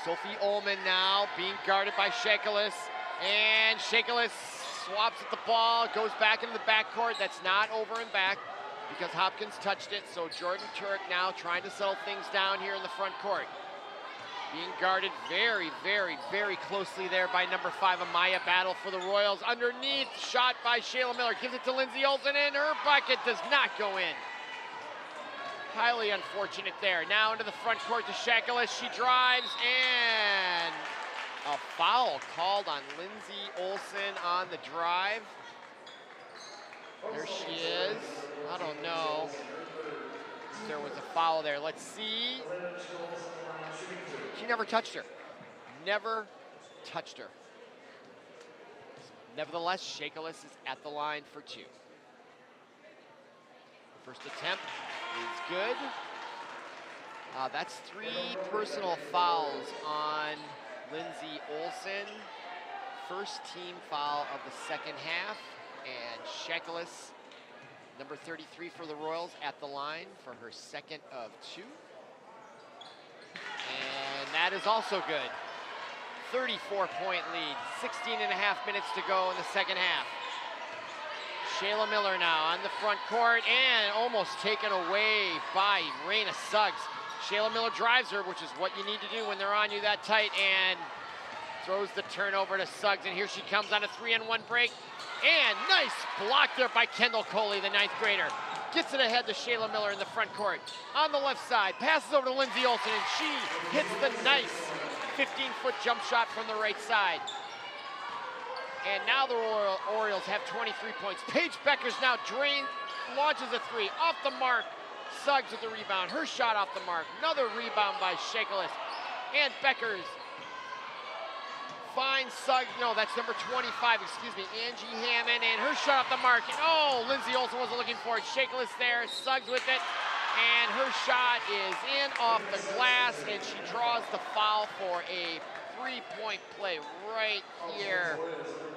Sophie Omen now being guarded by Shakelis. And Shakelis swaps at the ball, goes back into the backcourt. That's not over and back because Hopkins touched it. So Jordan Turek now trying to settle things down here in the front court. Being guarded very, very, very closely there by number 5, Amaya Battle for the Royals. Underneath, shot by Shayla Miller. Gives it to Lindsay Olsen, and her bucket does not go in. Highly unfortunate there. Now into the front court to Shakelis. She drives, and a foul called on Lindsay Olsen on the drive. There she is. I don't know if there was a foul there. Let's see. She never touched her. Never touched her. Nevertheless, Shakelis is at the line for 2. First attempt is good. That's 3 personal fouls on Lindsay Olsen. First team foul of the second half. And Shayla, number 33 for the Royals, at the line for her second of 2. And that is also good. 34-point lead, 16 and a half minutes to go in the second half. Shayla Miller now on the front court and almost taken away by Raina Suggs. Shayla Miller drives her, which is what you need to do when they're on you that tight, and throws the turnover to Suggs, and here she comes on a 3-on-1 break. And nice block there by Kendall Coley, the 9th grader. Gets it ahead to Shayla Miller in the front court. On the left side, passes over to Lindsay Olsen, and she hits the nice 15-foot jump shot from the right side. And now the Orioles have 23 points. Paige Beckers now launches a 3, off the mark. Suggs with the rebound, her shot off the mark. Another rebound by Shayla. And Beckers finds Suggs, no, that's number 25, excuse me, Angie Hammond, and her shot off the mark. And oh, Lindsay Olsen wasn't looking for it. Shayla there, Suggs with it, and her shot is in off the glass, and she draws the foul for a 3-point play right here.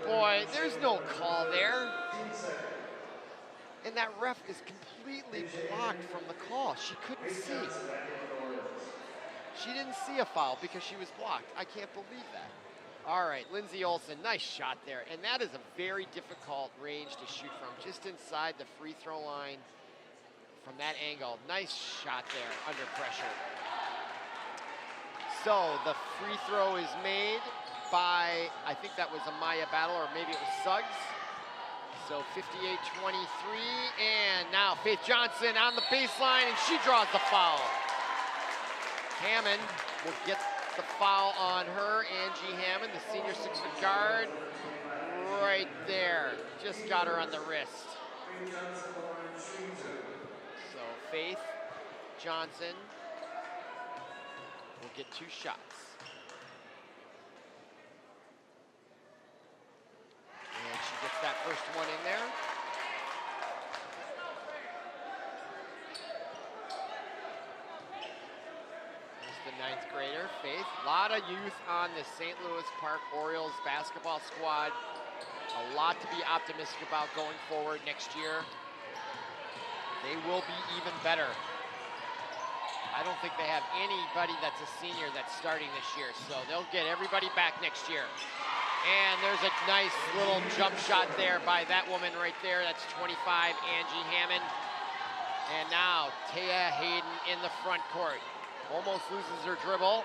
Boy, there's no call there. And that ref is completely blocked from the call. She couldn't see. She didn't see a foul because she was blocked. I can't believe that. All right, Lindsay Olsen, nice shot there. And that is a very difficult range to shoot from, just inside the free throw line from that angle. Nice shot there under pressure. So the free throw is made by, I think that was Amaya Battle, or maybe it was Suggs. So 58-23, and now Faith Johnson on the baseline, and she draws the foul. Hammond will get the foul on her, Angie Hammond, the senior 6-foot guard, right there. Just got her on the wrist. So Faith Johnson will get 2 shots. And she gets that first one in there. The 9th grader, Faith. A lot of youth on the St. Louis Park Orioles basketball squad. A lot to be optimistic about going forward next year. They will be even better. I don't think they have anybody that's a senior that's starting this year, so they'll get everybody back next year. And there's a nice little jump shot there by that woman right there. That's 25, Angie Hammond. And now Taya Hayden in the front court. Almost loses her dribble,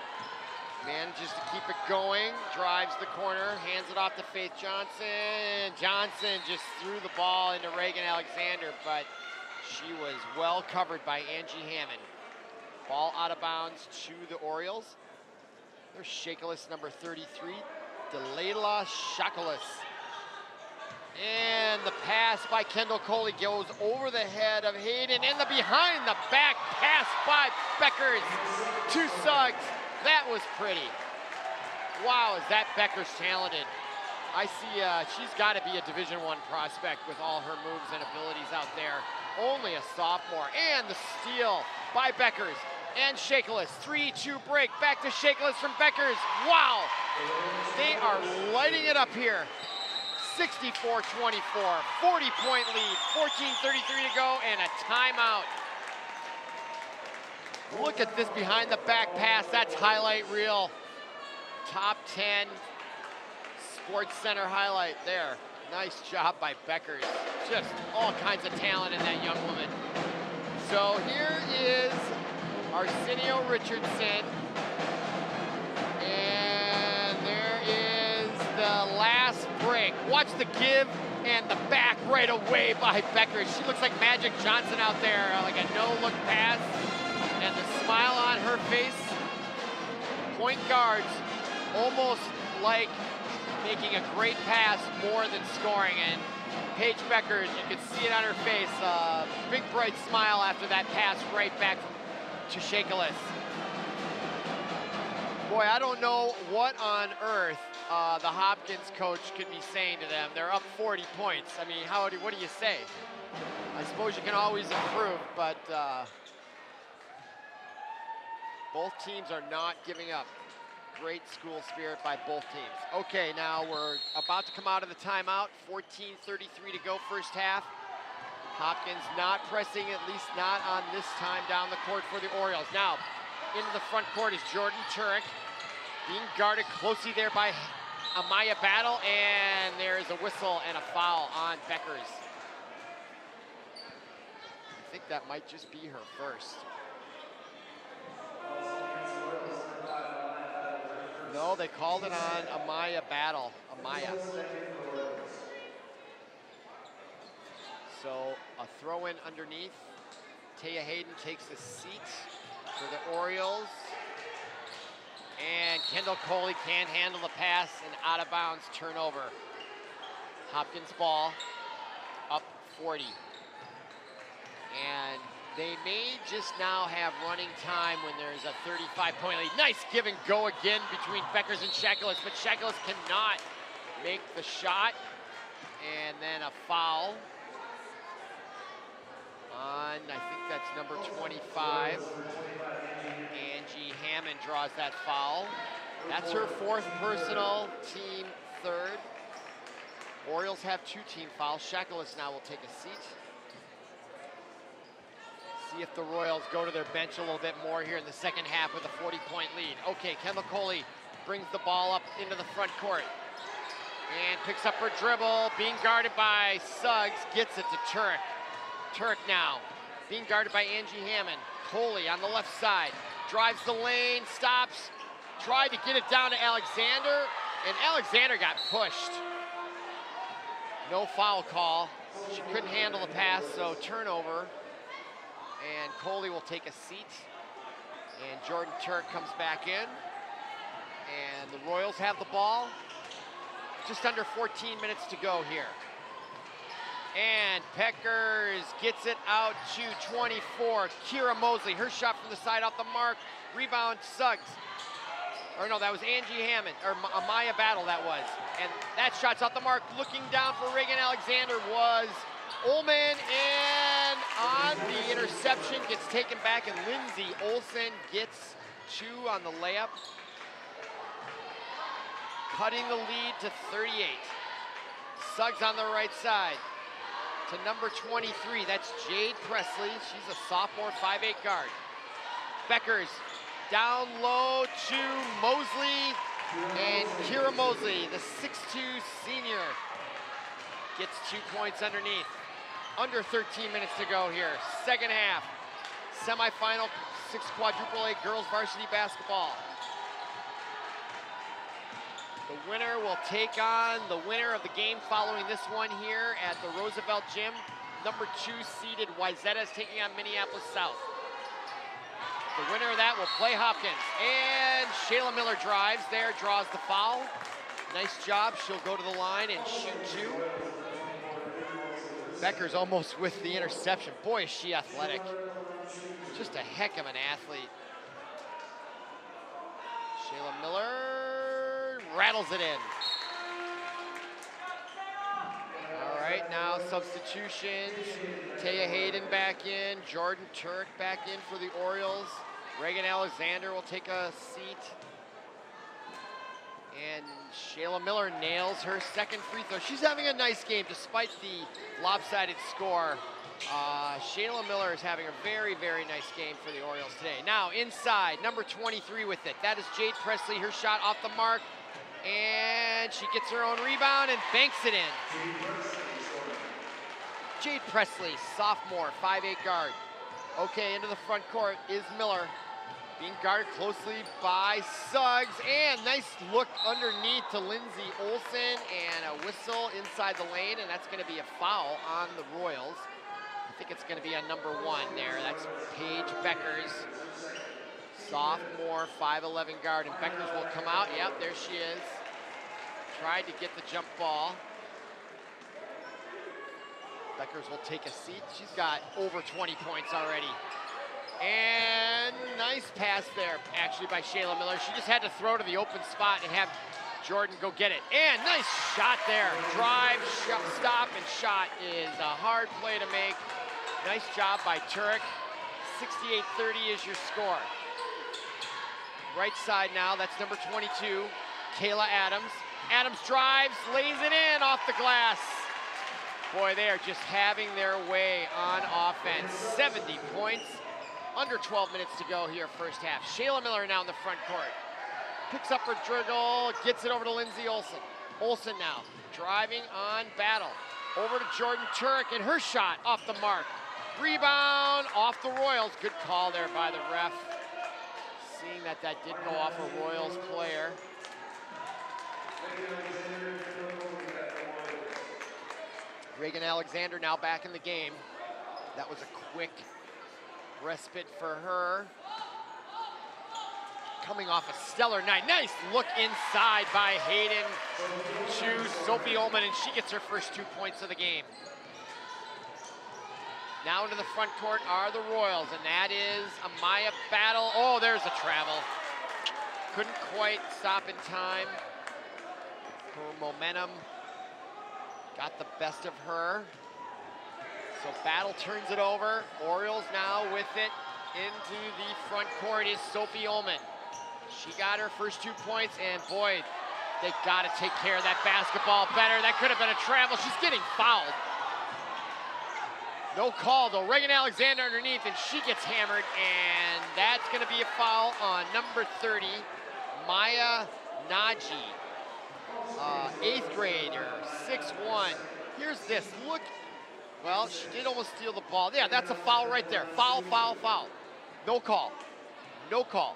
manages to keep it going, drives the corner, hands it off to Faith Johnson. Johnson just threw the ball into Regan Alexander, but she was well covered by Angie Hammond. Ball out of bounds to the Orioles. There's Shayla, number 33, Delayla Shakolis. And the pass by Kendall Coley goes over the head of Hayden, and the behind the back pass by Beckers to Suggs. That was pretty. Wow, is that Beckers talented. I see she's got to be a Division I prospect with all her moves and abilities out there. Only a sophomore. And the steal by Beckers. And Shayla, 3-2 break. Back to Shayla from Beckers. Wow, they are lighting it up here. 64-24, 40-point lead, 14:33 to go, and a timeout. Look at this behind the back pass. That's highlight reel. Top 10 Sports Center highlight there. Nice job by Beckers. Just all kinds of talent in that young woman. So here is Arsenio Richardson. And there is the last break. Watch the give and the back right away by Beckers. She looks like Magic Johnson out there, like a no-look pass. And the smile on her face. Point guards almost like making a great pass more than scoring. And Paige Beckers, you can see it on her face. Big bright smile after that pass right back to Shayla. Boy, I don't know what on earth the Hopkins coach could be saying to them. They're up 40 points. I mean, what do you say? I suppose you can always improve, but both teams are not giving up. great school spirit by both teams. Okay, now we're about to come out of the timeout. 14:33 to go, first half. Hopkins not pressing, at least not on this time, down the court for the Orioles. Now, into the front court is Jordan Turek, being guarded closely there by Amaya Battle, and there is a whistle and a foul on Beckers. I think that might just be her first. No, they called it on Amaya Battle. Amaya. So a throw in underneath. Taya Hayden takes a seat for the Orioles. And Kendall Coley can't handle the pass, and out of bounds turnover. Hopkins ball, up 40. And they may just now have running time when there's a 35-point lead. Nice give and go again between Beckers and Shackles, but Shackles cannot make the shot. And then a foul on, I think that's number 25. Angie Hammond draws that foul. That's her fourth personal, team third. Orioles have 2 team fouls. Shackles now will take a seat. See if the Royals go to their bench a little bit more here in the second half with a 40-point lead. Okay, Kendall Coley brings the ball up into the front court and picks up her dribble, being guarded by Suggs, gets it to Turek. Turek now, being guarded by Angie Hammond. Coley on the left side, drives the lane, stops, tried to get it down to Alexander, and Alexander got pushed. No foul call. She couldn't handle the pass, so turnover. And Coley will take a seat. And Jordan Turek comes back in. And the Royals have the ball. Just under 14 minutes to go here. And Beckers gets it out to 24. Kira Mosley, her shot from the side off the mark. Rebound, Suggs. Or no, that was Angie Hammond, or Amaya Battle that was. And that shot's off the mark. Looking down for Regan Alexander was Ullman, and on the interception, gets taken back, and Lindsay Olsen gets 2 on the layup. Cutting the lead to 38. Suggs on the right side to number 23. That's Jade Presley. She's a sophomore 5'8" guard. Beckers down low to Mosley, and Kira Mosley, the 6'2" senior, gets 2 points underneath. Under 13 minutes to go here. Second half. Semifinal 6 quadruple A girls varsity basketball. The winner will take on the winner of the game following this one here at the Roosevelt Gym. Number 2 seeded Wayzata is taking on Minneapolis South. The winner of that will play Hopkins. And Shayla Miller drives there, draws the foul. Nice job. She'll go to the line and shoot 2. Beckers almost with the interception. Boy, is she athletic. Just a heck of an athlete. Shayla Miller rattles it in. All right, now substitutions. Taya Hayden back in. Jordan Turek back in for the Orioles. Regan Alexander will take a seat. And Shayla Miller nails her second free throw. She's having a nice game despite the lopsided score. Shayla Miller is having a very, very nice game for the Orioles today. Now inside, number 23 with it. That is Jade Presley, her shot off the mark. And she gets her own rebound and banks it in. Jade Presley, sophomore, 5'8" guard. Okay, into the front court is Miller. Being guarded closely by Suggs, and nice look underneath to Lindsay Olsen, and a whistle inside the lane, and that's gonna be a foul on the Royals. I think it's gonna be on number 1 there. That's Paige Beckers, sophomore, 5'11" guard, and Beckers will come out. Yep, there she is. Tried to get the jump ball. Beckers will take a seat. She's got over 20 points already. And nice pass there, actually, by Shayla Miller. She just had to throw to the open spot and have Jordan go get it. And nice shot there. Drive, stop, and shot is a hard play to make. Nice job by Turek. 68-30 is your score. Right side now, that's number 22, Kayla Adams. Adams drives, lays it in off the glass. Boy, they are just having their way on offense. 70 points, under 12 minutes to go here first half. Shayla Miller now in the front court. Picks up her dribble, gets it over to Lindsay Olsen. Olsen now, driving on Battle. Over to Jordan Turek, and her shot off the mark. Rebound off the Royals. Good call there by the ref. Seeing that didn't go off a Royals player. Regan Alexander now back in the game. That was a quick respite for her. Coming off a stellar night. Nice look inside by Hayden to Sophie Omen, and she gets her first 2 points of the game. Now into the front court are the Royals, and that is Amaya Battle. Oh, there's a travel. Couldn't quite stop in time. Her momentum got the best of her. So Battle turns it over. Orioles now with it into the front court is Sophie Ullman. She got her first 2 points, and boy, they got to take care of that basketball better. That could have been a travel. She's getting fouled. No call though. Regan Alexander underneath, and she gets hammered, and that's going to be a foul on number 30, Maya Naji. 8th grader, 6'1". Here's this, look. Well, she did almost steal the ball. Yeah, that's a foul right there. Foul, foul, foul. No call. No call.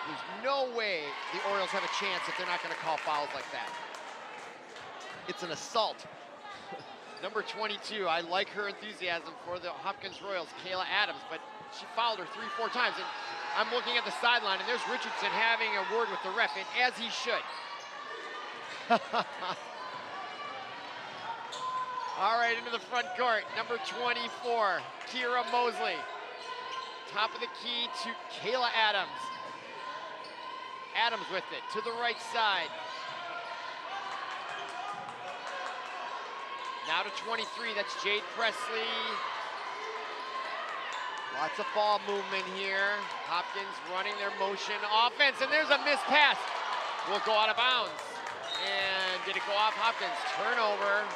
There's no way the Orioles have a chance if they're not going to call fouls like that. It's an assault. Number 22, I like her enthusiasm for the Hopkins Royals, Kayla Adams, but she fouled her 3-4 times. And I'm looking at the sideline, and there's Richardson having a word with the ref, and as he should. All right, into the front court, number 24, Kira Mosley. Top of the key to Kayla Adams. Adams with it to the right side. Now to 23, that's Jade Presley. Lots of ball movement here. Hopkins running their motion offense, and there's a missed pass. Will go out of bounds. And did it go off Hopkins? Turnover.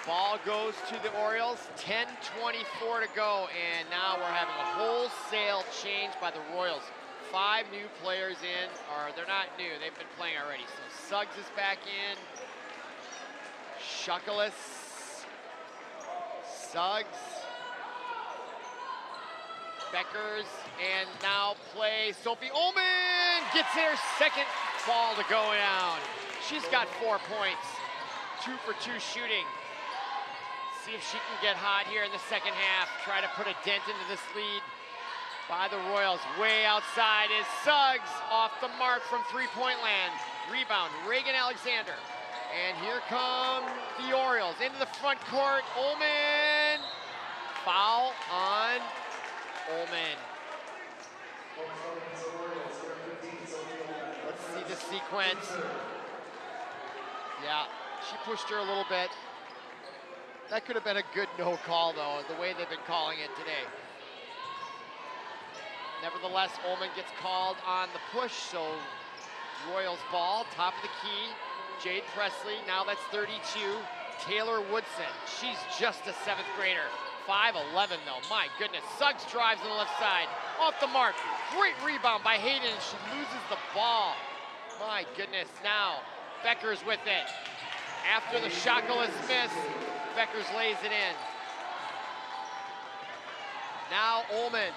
Ball goes to the Orioles. 10:24 to go, and now we're having a wholesale change by the Royals. 5 new players in, or they're not new, they've been playing already. So Suggs is back in. Shuckles. Suggs. Beckers, and now play Sophie Ullman gets her second ball to go down. She's got 4 points, 2 for 2 shooting. See if she can get hot here in the second half. Try to put a dent into this lead by the Royals. Way outside is Suggs, off the mark from three-point land. Rebound, Regan Alexander. And here come the Orioles into the front court. Omen, foul on Omen. Let's see the sequence. Yeah, she pushed her a little bit. That could have been a good no call though, the way they've been calling it today. Nevertheless, Omen gets called on the push, so Royals ball, top of the key. Jade Presley, now that's 32. Taylor Woodson, she's just a 7th grader. 5'11" though, my goodness. Suggs drives on the left side, off the mark. Great rebound by Hayden, and she loses the ball. My goodness, now Beckers with it. After the Shockless miss, Beckers lays it in. Now Ullman.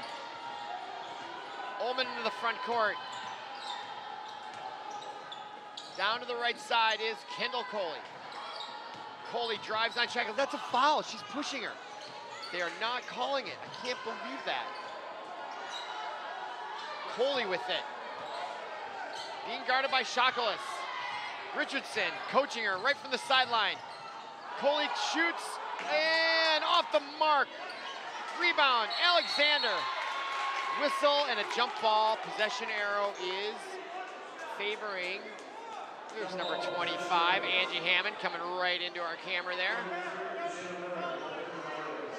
Ullman into the front court. Down to the right side is Kendall Coley. Coley drives on Shackles. That's a foul. She's pushing her. They are not calling it. I can't believe that. Coley with it. Being guarded by Shackles. Richardson coaching her right from the sideline. Coley shoots and off the mark. Rebound, Alexander. Whistle and a jump ball. Possession arrow is favoring, there's number 25, Angie Hammond, coming right into our camera there.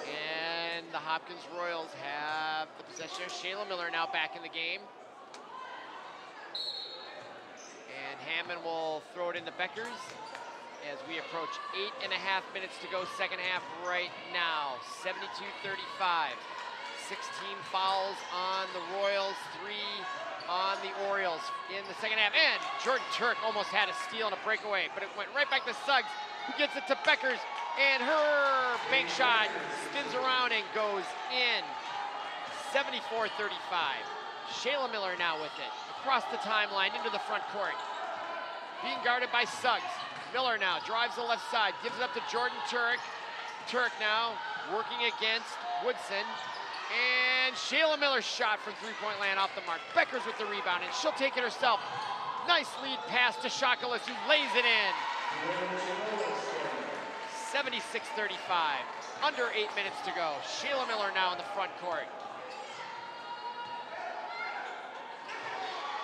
And the Hopkins Royals have the possession. Shayla Miller now back in the game. And Hammond will throw it into Beckers as we approach 8.5 minutes to go, second half right now. 72-35. 16 fouls on the Royals, 3 on the Orioles in the second half. And Jordan Turk almost had a steal and a breakaway, but it went right back to Suggs, who gets it to Beckers, and her bank shot spins around and goes in. 74-35. Shayla Miller now with it. Across the timeline into the front court. Being guarded by Suggs. Miller now drives the left side, gives it up to Jordan Turk. Turk now working against Woodson. And Shayla Miller's shot from three-point land off the mark. Beckers with the rebound, and she'll take it herself. Nice lead pass to Shakalis, who lays it in. 76-35. Under 8 minutes to go. Shayla Miller now in the front court.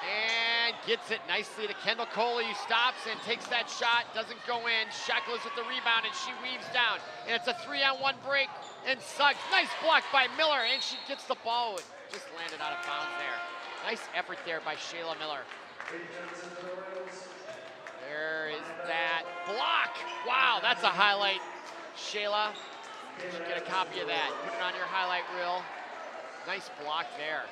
And gets it nicely to Kendall Coley, who stops and takes that shot. Doesn't go in. Shakalis with the rebound, and she weaves down. And it's a 3-on-1 break. And Suggs, nice block by Miller, and she gets the ball. It just landed out of bounds there. Nice effort there by Shayla Miller. There is that block. Wow, that's a highlight. Shayla, you should get a copy of that. Put it on your highlight reel. Nice block there.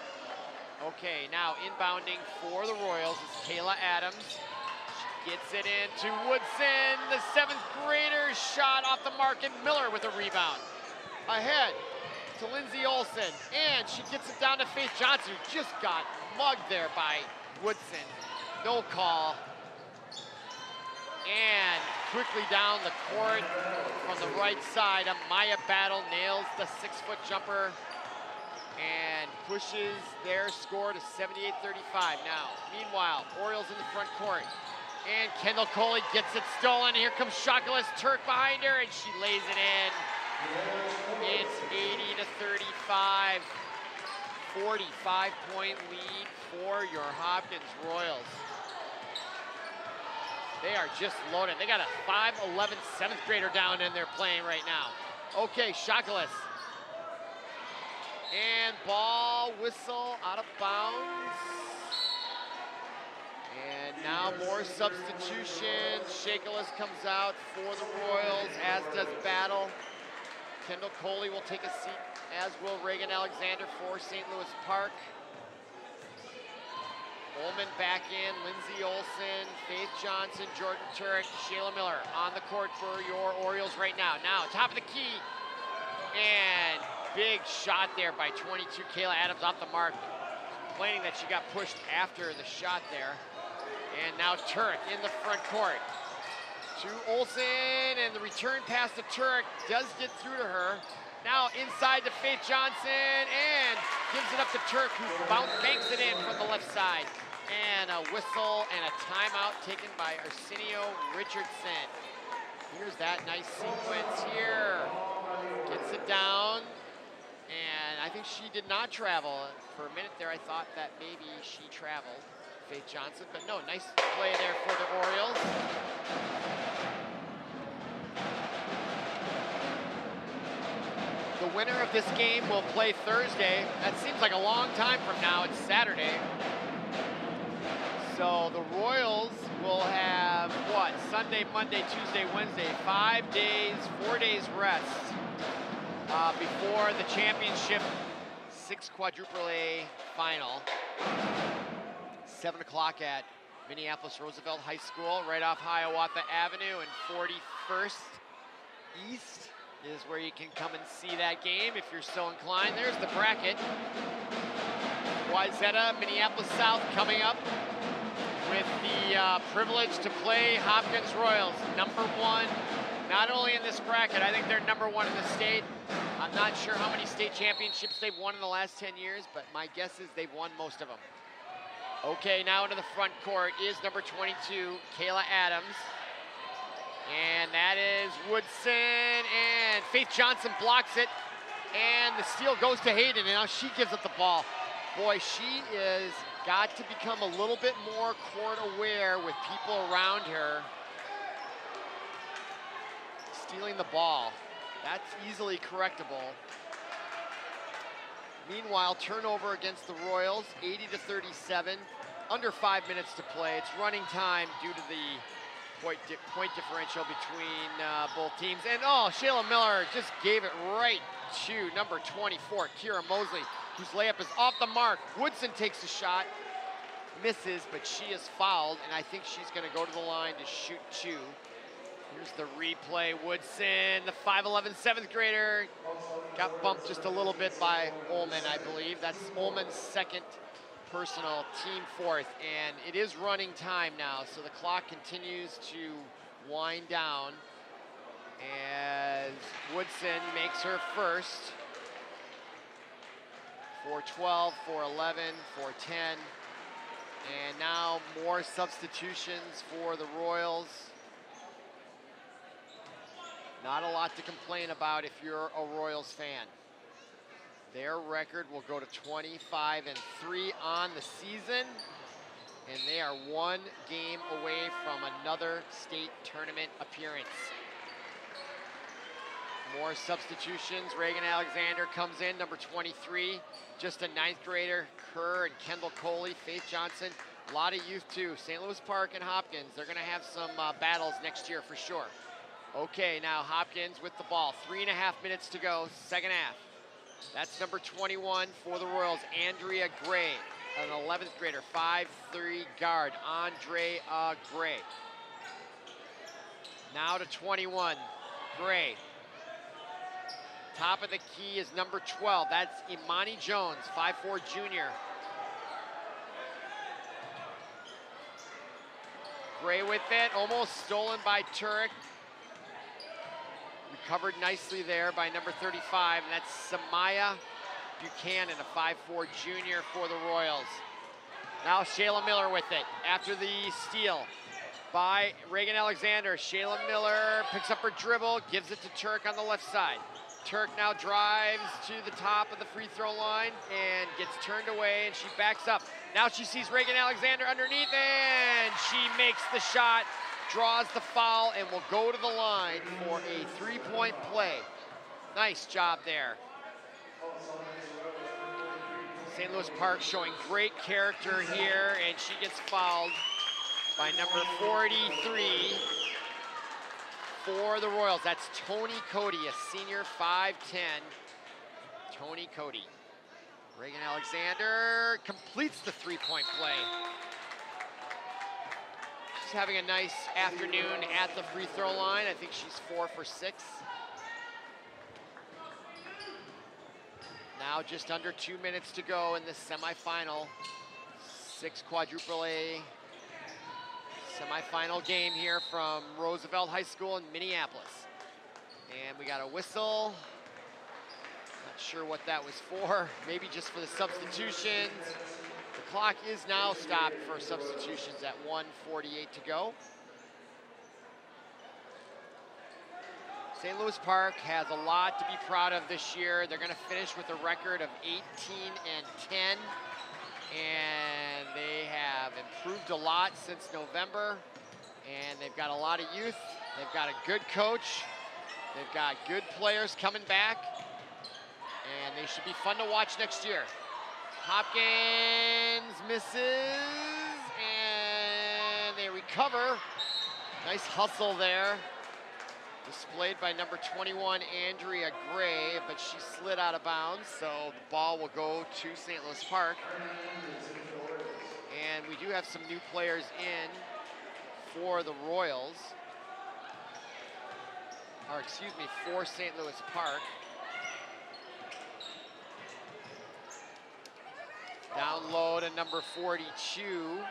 Okay, now inbounding for the Royals is Kayla Adams. She gets it into Woodson. The 7th grader shot off the mark, and Miller with a rebound. Ahead to Lindsay Olsen, and she gets it down to Faith Johnson, who just got mugged there by Woodson. No call. And quickly down the court from the right side, Amaya Battle nails the 6-foot jumper and pushes their score to 78-35 now. Meanwhile, Orioles in the front court. And Kendall Coley gets it stolen. Here comes Shakalis Turk behind her, and she lays it in. It's 80-35. 45-point lead for your Hopkins Royals. They are just loaded. They got a 5'11" 7th grader down in there playing right now. Okay, Shakalis. And ball whistle out of bounds. And now more substitutions. Shakalis comes out for the Royals, as does Battle. Kendall Coley will take a seat, as will Regan Alexander for St. Louis Park. Omen back in, Lindsay Olsen, Faith Johnson, Jordan Turek, Shayla Miller on the court for your Orioles right now. Now, top of the key, and big shot there by 22, Kayla Adams off the mark, complaining that she got pushed after the shot there. And now Turek in the front court to Olsen, and the return pass to Turek does get through to her. Now inside to Faith Johnson, and gives it up to Turk, who banks it in from the left side. And a whistle and a timeout taken by Arsenio Richardson. Here's that nice sequence here. Gets it down, and I think she did not travel. For a minute there, I thought that maybe she traveled, Faith Johnson, but no, nice play there for the Orioles. The winner of this game will play Thursday. That seems like a long time from now. It's Saturday. So the Royals will have, what, Sunday, Monday, Tuesday, Wednesday, 5 days, 4 days rest before the championship 6 quadruple A final. 7 o'clock at Minneapolis Roosevelt High School, right off Hiawatha Avenue and 41st East is where you can come and see that game if you're so inclined. There's the bracket. Wayzata, Minneapolis South coming up with the privilege to play Hopkins Royals, #1, not only in this bracket, I think they're #1 in the state. I'm not sure how many state championships they've won in the last 10 years, but my guess is they've won most of them. Okay, now into the front court is number 22, Kayla Adams. And that is Woodson, and Faith Johnson blocks it, and the steal goes to Hayden, and now she gives up the ball. Boy, she is got to become a little bit more court aware with people around her. Stealing the ball, that's easily correctable. Meanwhile, turnover against the Royals, 80-37. under 5 minutes to play. It's running time due to the point differential between both teams. And oh, Shayla Miller just gave it right to number 24, Kira Mosley, whose layup is off the mark. Woodson takes a shot, misses, but she is fouled, and I think she's gonna go to the line to shoot two. Here's the replay. Woodson, the 5'11", 7th grader, got bumped just a little bit by Ullman, I believe. That's Ullman's second personal, team fourth, and it is running time now, so the clock continues to wind down as Woodson makes her first. 4-12, 4-11, 4-10, and now more substitutions for the Royals. Not a lot to complain about if you're a Royals fan. Their record will go to 25-3 on the season, and they are one game away from another state tournament appearance. More substitutions. Regan Alexander comes in, number 23, just a 9th grader. Kerr and Kendall Coley, Faith Johnson, a lot of youth too. St. Louis Park and Hopkins, they're gonna have some battles next year for sure. Okay, now Hopkins with the ball. 3.5 minutes to go, second half. That's number 21 for the Royals, Andrea Gray, an 11th grader, 5'3" guard, Andrea Gray. Now to 21, Gray. Top of the key is number 12, that's Imani Jones, 5'4" junior. Gray with it, almost stolen by Turek. Recovered nicely there by number 35, and that's Samaya Buchanan, a 5'4" junior for the Royals. Now Shayla Miller with it after the steal by Regan Alexander. Shayla Miller picks up her dribble, gives it to Turk on the left side. Turk now drives to the top of the free throw line and gets turned away, and she backs up. Now she sees Regan Alexander underneath, and she makes the shot, draws the foul, and will go to the line for a three-point play. Nice job there. St. Louis Park showing great character here, and she gets fouled by number 43 for the Royals. That's Tony Cody, a senior, 5'10". Tony Cody. Regan Alexander completes the three-point play. She's having a nice afternoon at the free throw line. I think she's 4 for 6. Now just under 2 minutes to go in this semifinal. 6 quadruple A semifinal game here from Roosevelt High School in Minneapolis. And we got a whistle. Not sure what that was for. Maybe just for the substitutions. The clock is now stopped for substitutions at 1:48 to go. St. Louis Park has a lot to be proud of this year. They're going to finish with a record of 18-10. And they have improved a lot since November, and they've got a lot of youth. They've got a good coach. They've got good players coming back, and they should be fun to watch next year. Hopkins misses, and they recover. Nice hustle there. Displayed by number 21, Andrea Gray, but she slid out of bounds, so the ball will go to St. Louis Park. And we do have some new players in for the Royals. Or excuse me, for St. Louis Park. Down low to number 42.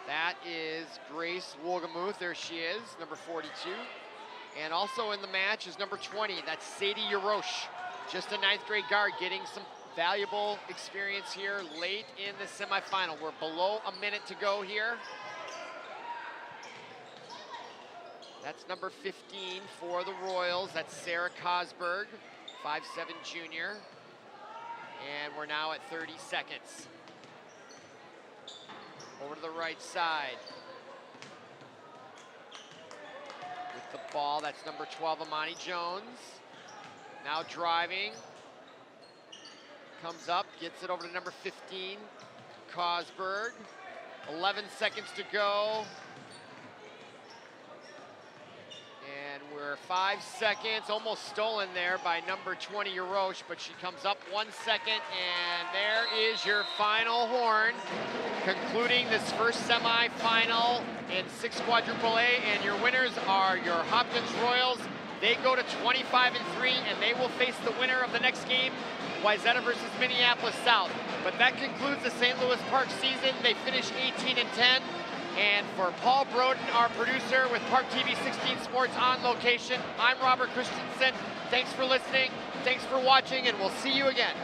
That is Grace Wolgamuth. There she is, number 42. And also in the match is number 20. That's Sadie Yarosh, just a 9th grade guard, getting some valuable experience here late in the semifinal. We're below a minute to go here. That's number 15 for the Royals. That's Sarah Cosberg, 5'7" junior. And we're now at 30 seconds. Over to the right side. With the ball, that's number 12, Imani Jones. Now driving. Comes up, gets it over to number 15, Cosberg. 11 seconds to go. And we're 5 seconds, almost stolen there by number 20, Yaroche, but she comes up 1 second, and there is your final horn, concluding this first semifinal in 6 quadruple A, and your winners are your Hopkins Royals. They go to 25-3, and they will face the winner of the next game, Wayzata versus Minneapolis South. But that concludes the St. Louis Park season. They finish 18-10. And for Paul Broden, our producer with ParkTV 16 Sports on location, I'm Robert Christensen. Thanks for listening, thanks for watching, and we'll see you again.